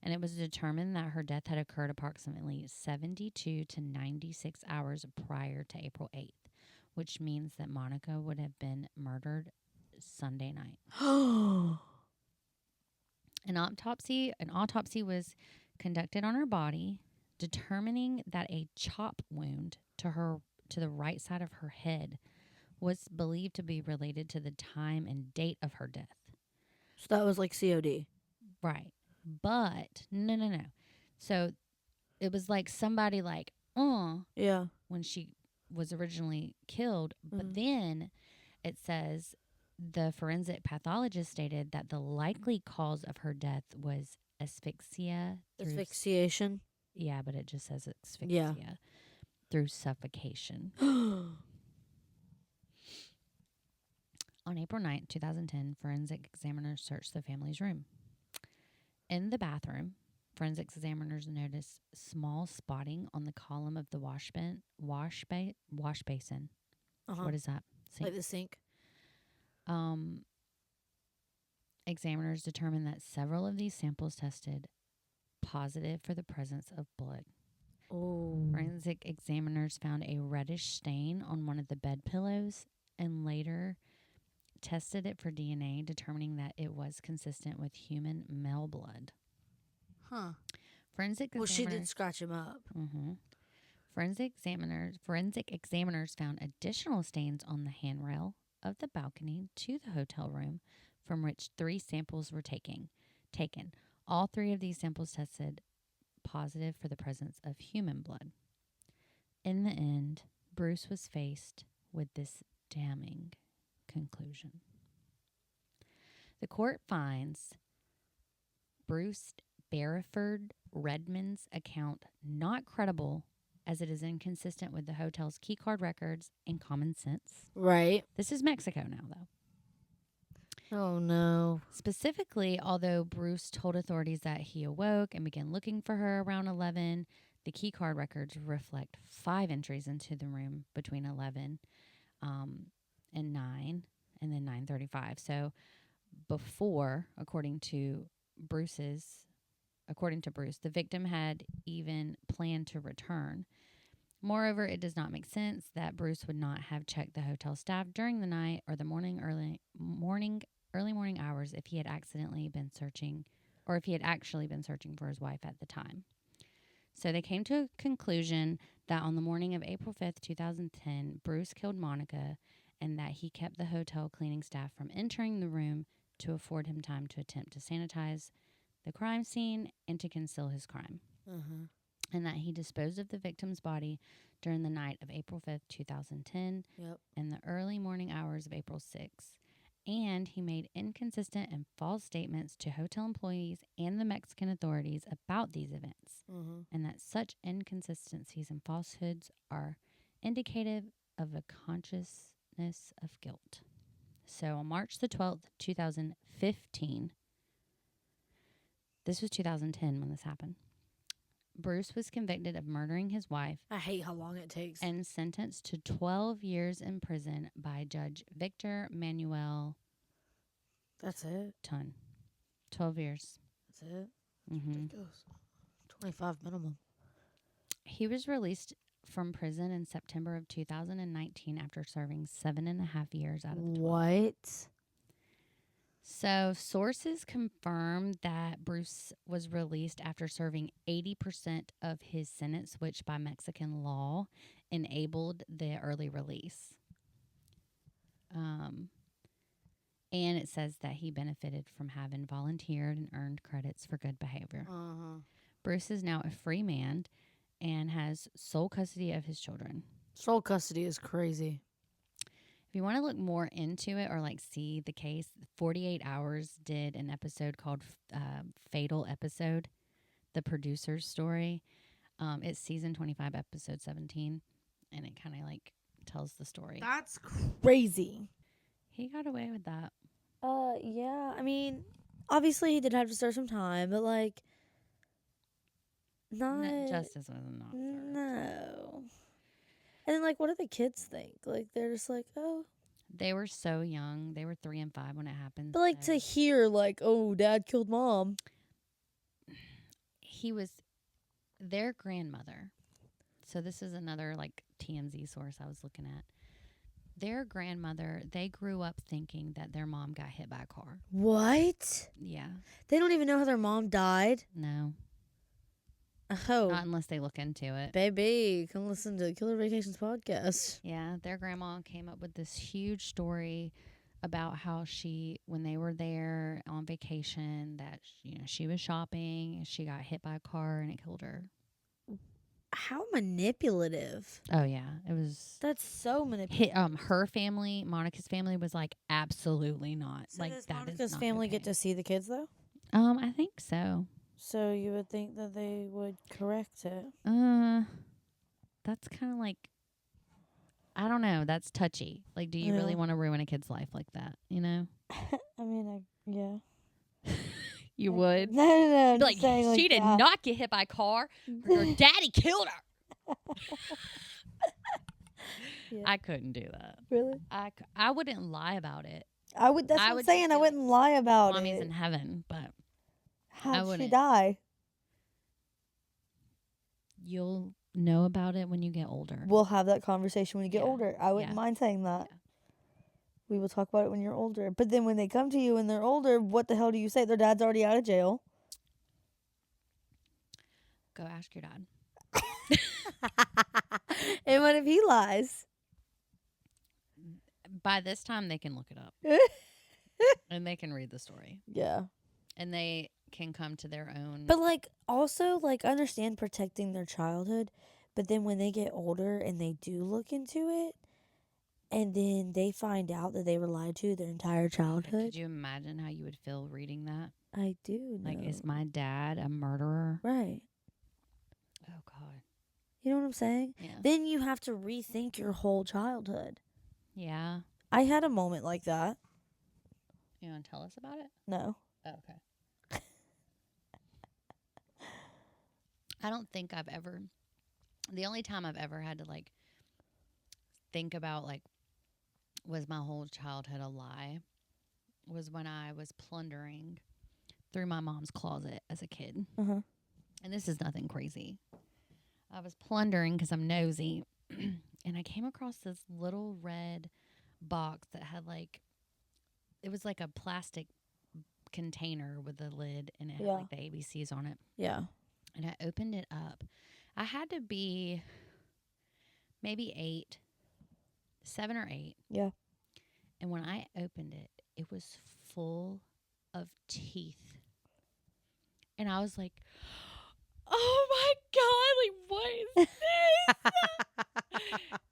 And it was determined that her death had occurred approximately 72 to 96 hours prior to April 8th, which means that Monica would have been murdered Sunday night. An autopsy was conducted on her body, determining that a chop wound to the right side of her head was believed to be related to the time and date of her death. So that was COD. Right. But no. So it was somebody yeah, when she was originally killed. But then it says the forensic pathologist stated that the likely cause of her death was asphyxia. Asphyxiation. Yeah, but it just says asphyxia through suffocation. On April 9th, 2010, forensic examiners searched the family's room. In the bathroom, forensic examiners noticed small spotting on the column of the wash basin. What is that? Sink. The sink. Examiners determined that several of these samples tested positive for the presence of blood. Oh. Forensic examiners found a reddish stain on one of the bed pillows and later tested it for DNA, determining that it was consistent with human male blood. Huh. Forensic Well, she did examiners, scratch him up. forensic examiners found additional stains on the handrail of the balcony to the hotel room, from which 3 samples were taken. All 3 of these samples tested positive for the presence of human blood. In the end, Bruce was faced with this damning conclusion. The court finds Bruce Barriford Redmond's account not credible, as it is inconsistent with the hotel's keycard records and common sense. Right. This is Mexico now, though. Oh, no. Specifically, although Bruce told authorities that he awoke and began looking for her around 11, the keycard records reflect 5 entries into the room between 11 and 9, and then 9:35. So before, according to Bruce, the victim had even planned to return. Moreover, it does not make sense that Bruce would not have checked the hotel staff during the night or the early morning hours if he had actually been searching for his wife at the time. So they came to a conclusion that on the morning of April 5th, 2010, Bruce killed Monica, and that he kept the hotel cleaning staff from entering the room to afford him time to attempt to sanitize the crime scene and to conceal his crime. And that he disposed of the victim's body during the night of April 5th, 2010, and the early morning hours of April 6th. And he made inconsistent and false statements to hotel employees and the Mexican authorities about these events, and that such inconsistencies and falsehoods are indicative of a consciousness of guilt. So on March the 12th, 2015, this was 2010 when this happened, Bruce was convicted of murdering his wife. I hate how long it takes. And sentenced to 12 years in prison by Judge Victor Manuel. That's it? Ton. 12 years. That's it? Ridiculous. 25 minimum. He was released from prison in September of 2019 after serving 7.5 years out of the 12. What? So sources confirm that Bruce was released after serving 80% of his sentence, which by Mexican law enabled the early release. And it says that he benefited from having volunteered and earned credits for good behavior. Bruce is now a free man and has sole custody of his children. Sole custody is crazy. If you want to look more into it or like see the case, 48 Hours did an episode called Fatal Episode, the producer's story. It's season 25, episode 17, and it kind of like tells the story. That's crazy. He got away with that. Yeah. I mean, obviously he did have to serve some time, but like, not justice was not served. No. And then, like, what do the kids think? Like, they're just like, oh. They were so young. They were 3 and 5 when it happened. But, like, to hear, like, oh, dad killed mom. He was their grandmother. So this is another, like, TMZ source I was looking at. Their grandmother, they grew up thinking that their mom got hit by a car. What? Yeah. They don't even know how their mom died? No. Oh. Not unless they look into it. Baby, come listen to Killer Vacations podcast. Yeah, their grandma came up with this huge story about how when they were there on vacation, that, she was shopping, she got hit by a car and it killed her. How manipulative. Oh, yeah. It was. That's so manipulative. Her family, Monica's family, was like, absolutely not. So like, does that Monica's is not family okay. get to see the kids, though? I think so. So you would think that they would correct it. That's kind of like, I don't know. That's touchy. Like, do you really want to ruin a kid's life like that? You know? I mean, yeah. You would? No. Like, she did not get hit by a car. Her daddy killed her. Yeah. I couldn't do that. Really? I wouldn't lie about it. That's what I'm saying. I wouldn't lie about it. Mommy's in heaven, but how'd she die? You'll know about it when you get older. We'll have that conversation when you get Yeah. older. I wouldn't mind saying that. Yeah. We will talk about it when you're older. But then when they come to you and they're older, what the hell do you say? Their dad's already out of jail. Go ask your dad. And what if he lies? By this time, they can look it up. And they can read the story. Yeah. And they can come to their own. But, like, also, like, I understand protecting their childhood. But then when they get older and they do look into it, and then they find out that they were lied to their entire childhood. Could you imagine how you would feel reading that? I do know. Like, is my dad a murderer? Right. Oh, God. You know what I'm saying? Yeah. Then you have to rethink your whole childhood. Yeah. I had a moment like that. You want to tell us about it? No. Oh, okay. I don't think I've ever... The only time I've ever had to, like, think about, like, was my whole childhood a lie was when I was plundering through my mom's closet as a kid. Uh-huh. And this is nothing crazy. I was plundering because I'm nosy. And I came across this little red box that had, like, it was like a plastic container with a lid, and it had, like, the ABCs on it. Yeah. And I opened it up. I had to be maybe 7 or 8. Yeah. And when I opened it, it was full of teeth. And I was like, oh my God, like, what is this?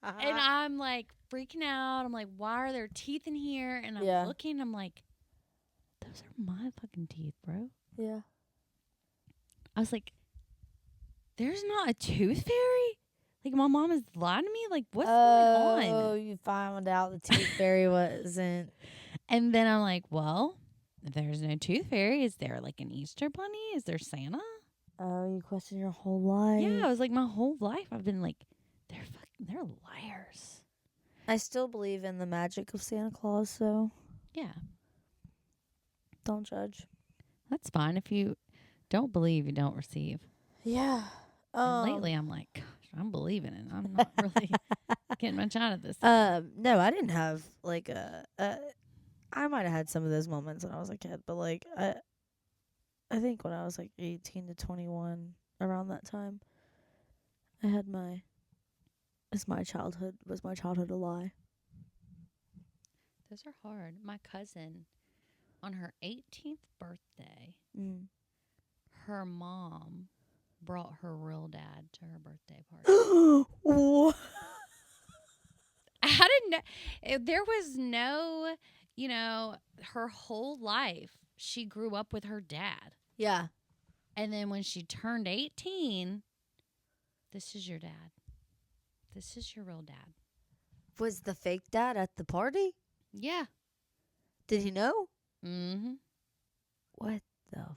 And I'm like freaking out. I'm like, why are there teeth in here? And I'm looking, I'm like, those are my fucking teeth, bro. Yeah. I was like, there's not a tooth fairy? Like, my mom is lying to me? Like, what's going on? Oh, you found out the tooth fairy wasn't. And then I'm like, well, if there's no tooth fairy, is there like an Easter bunny? Is there Santa? Oh, you question your whole life. Yeah, I was like, my whole life I've been like, they're liars. I still believe in the magic of Santa Claus, so. Yeah. Don't judge. That's fine. If you don't believe, you don't receive. Yeah. And lately I'm like, gosh, I'm believing it. I'm not really getting much out of this. No, I didn't have like I might have had some of those moments when I was a kid, but like I think when I was like 18 to 21, around that time, I had was my childhood a lie? Those are hard. My cousin, on her 18th birthday, her mom brought her real dad to her birthday party. What? I didn't know. There was no, her whole life, she grew up with her dad. Yeah. And then when she turned 18, this is your dad. This is your real dad. Was the fake dad at the party? Yeah. Did he know? Mm-hmm. What the?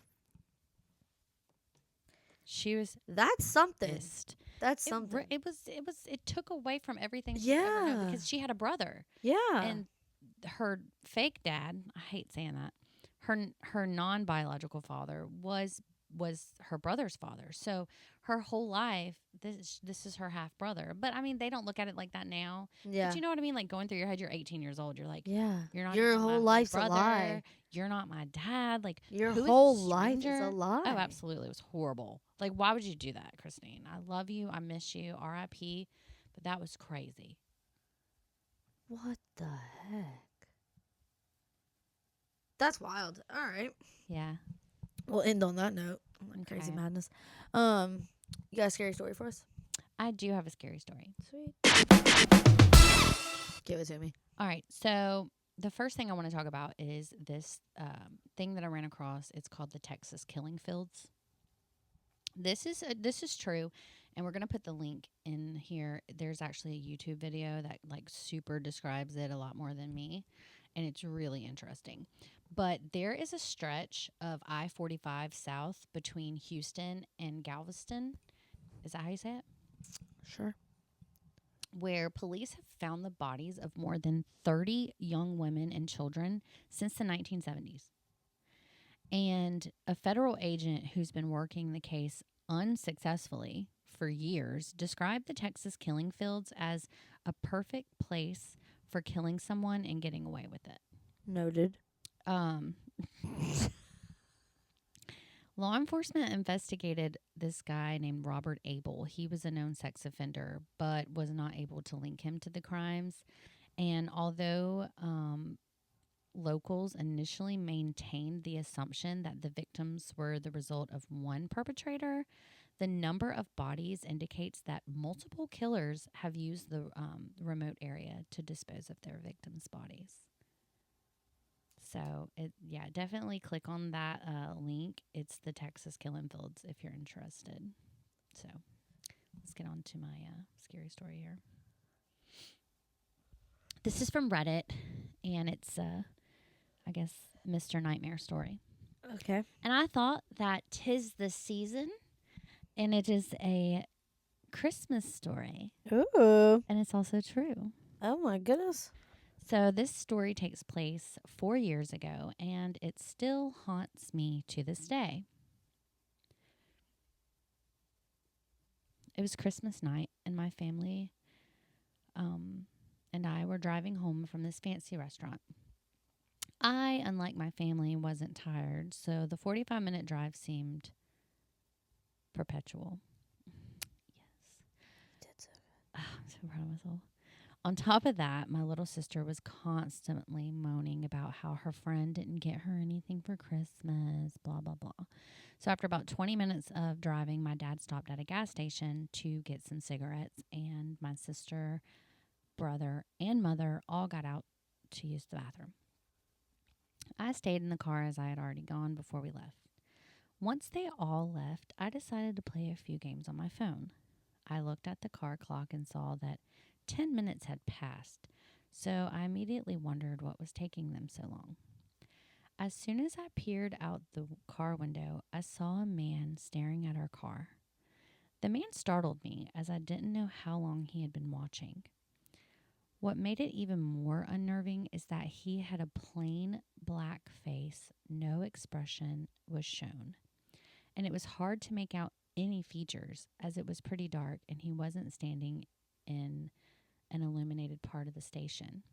She was. That's something. Pissed. That's something. It took away from everything she ever knew because she had a brother. Yeah. And her fake dad, I hate saying that, her non-biological father was her brother's father. So her whole life, this is her half brother. But I mean, they don't look at it like that now. Yeah. But you know what I mean? Like, going through your head, you're 18 years old. You're like, yeah, you're not your even whole my life's brother. a lie. You're not my dad. Like, your who is whole this life is stranger? a lie. Oh, absolutely. It was horrible. Like, why would you do that, Christine? I love you. I miss you. R.I.P. But that was crazy. What the heck? That's wild. All right. Yeah. We'll end on that note. Crazy madness. You got a scary story for us? I do have a scary story. Sweet. Give it to me. All right. So the first thing I want to talk about is this thing that I ran across. It's called the Texas killing fields. This is true, and we're gonna put the link in here. There's actually a YouTube video that like super describes it a lot more than me, and it's really interesting. But there is a stretch of I-45 south between Houston and Galveston. Is that how you say it? Sure. Where police have found the bodies of more than 30 young women and children since the 1970s. And a federal agent who's been working the case unsuccessfully for years described the Texas killing fields as a perfect place for killing someone and getting away with it. Noted. Um, Law enforcement investigated this guy named Robert Abel. He was a known sex offender, but was not able to link him to the crimes. And although locals initially maintained the assumption that the victims were the result of one perpetrator, the number of bodies indicates that multiple killers have used the remote area to dispose of their victims' bodies. So, definitely click on that link. It's the Texas Killing Fields if you're interested. So, let's get on to my scary story here. This is from Reddit, and it's, I guess, Mr. Nightmare Story. Okay. And I thought that 'tis the season, and it is a Christmas story. Ooh. And it's also true. Oh, my goodness. So this story takes place 4 years ago, and it still haunts me to this day. It was Christmas night, and my family and I were driving home from this fancy restaurant. I, unlike my family, wasn't tired, so the 45-minute drive seemed perpetual. Yes. Did so I'm so proud of myself. On top of that, my little sister was constantly moaning about how her friend didn't get her anything for Christmas, blah, blah, blah. So after about 20 minutes of driving, my dad stopped at a gas station to get some cigarettes, and my sister, brother, and mother all got out to use the bathroom. I stayed in the car as I had already gone before we left. Once they all left, I decided to play a few games on my phone. I looked at the car clock and saw that 10 minutes had passed, so I immediately wondered what was taking them so long. As soon as I peered out the car window, I saw a man staring at our car. The man startled me as I didn't know how long he had been watching. What made it even more unnerving is that he had a plain black face, no expression was shown, and it was hard to make out any features as it was pretty dark and he wasn't standing in an illuminated part of the station.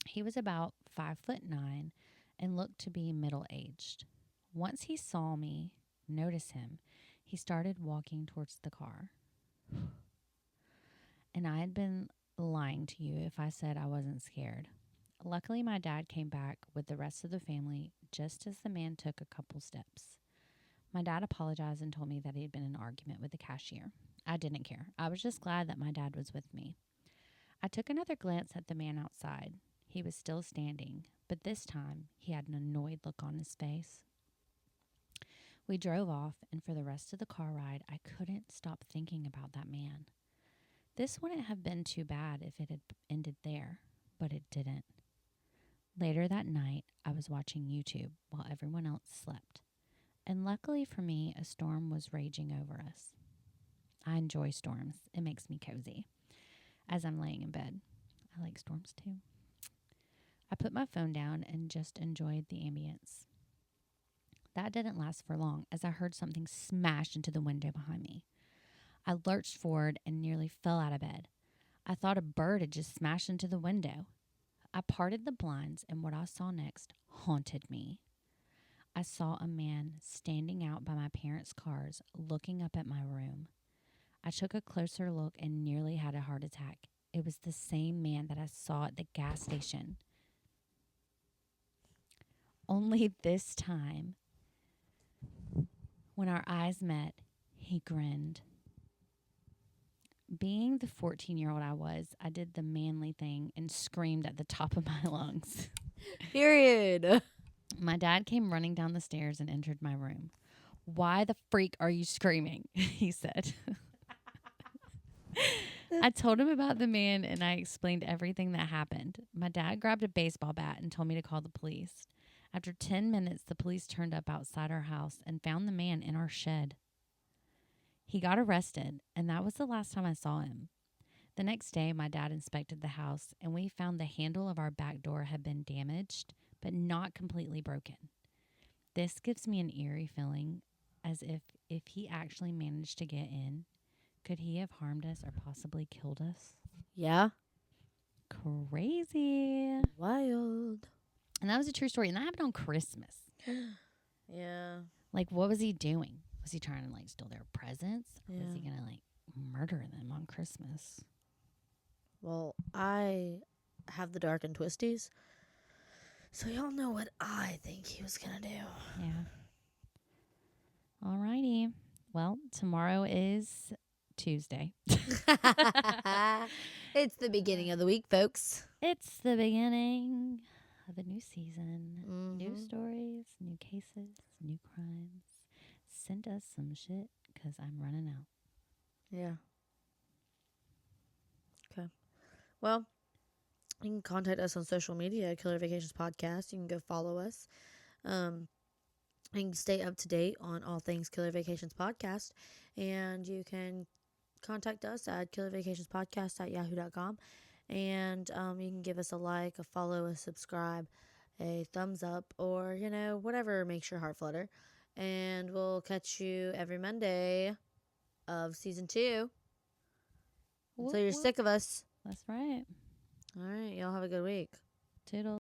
He was about 5'9" and looked to be middle-aged. Once he saw me notice him, he started walking towards the car. And I had been lying to you if I said I wasn't scared. Luckily, my dad came back with the rest of the family just as the man took a couple steps. My dad apologized and told me that he had been in an argument with the cashier. I didn't care. I was just glad that my dad was with me. I took another glance at the man outside. He was still standing, but this time he had an annoyed look on his face. We drove off, and for the rest of the car ride, I couldn't stop thinking about that man. This wouldn't have been too bad if it had ended there, but it didn't. Later that night, I was watching YouTube while everyone else slept. And luckily for me, a storm was raging over us. I enjoy storms. It makes me cozy. As I'm laying in bed, I like storms too. I put my phone down and just enjoyed the ambience. That didn't last for long as I heard something smash into the window behind me. I lurched forward and nearly fell out of bed. I thought a bird had just smashed into the window. I parted the blinds, and what I saw next haunted me. I saw a man standing out by my parents' cars looking up at my room. I took a closer look and nearly had a heart attack. It was the same man that I saw at the gas station. Only this time, when our eyes met, he grinned. Being the 14-year-old I was, I did the manly thing and screamed at the top of my lungs. Period. My dad came running down the stairs and entered my room. "Why the freak are you screaming?" he said. I told him about the man and I explained everything that happened. My dad grabbed a baseball bat and told me to call the police. After 10 minutes, the police turned up outside our house and found the man in our shed. He got arrested, and that was the last time I saw him. The next day, my dad inspected the house, and we found the handle of our back door had been damaged, but not completely broken. This gives me an eerie feeling, as if he actually managed to get in, could he have harmed us or possibly killed us? Yeah. Crazy. Wild. And that was a true story. And that happened on Christmas. Yeah. Like, what was he doing? Was he trying to, like, steal their presents? Or was he Yeah. going to, like, murder them on Christmas? Well, I have the dark and twisties. So y'all know what I think he was going to do. Yeah. Alrighty. Well, tomorrow is Tuesday. It's the beginning of the week, folks. It's the beginning of a new season. New Mhm. stories, new cases, new crimes. Send us some shit because I'm running out. Yeah. Okay. Well, you can contact us on social media, Killer Vacations Podcast. You can go follow us. You can stay up to date on all things Killer Vacations Podcast. And you can contact us at killervacationspodcast@yahoo.com. And you can give us a like, a follow, a subscribe, a thumbs up, or, whatever makes your heart flutter. And we'll catch you every Monday of season 2 until you're sick of us. That's right. All right. Y'all have a good week. Toodles.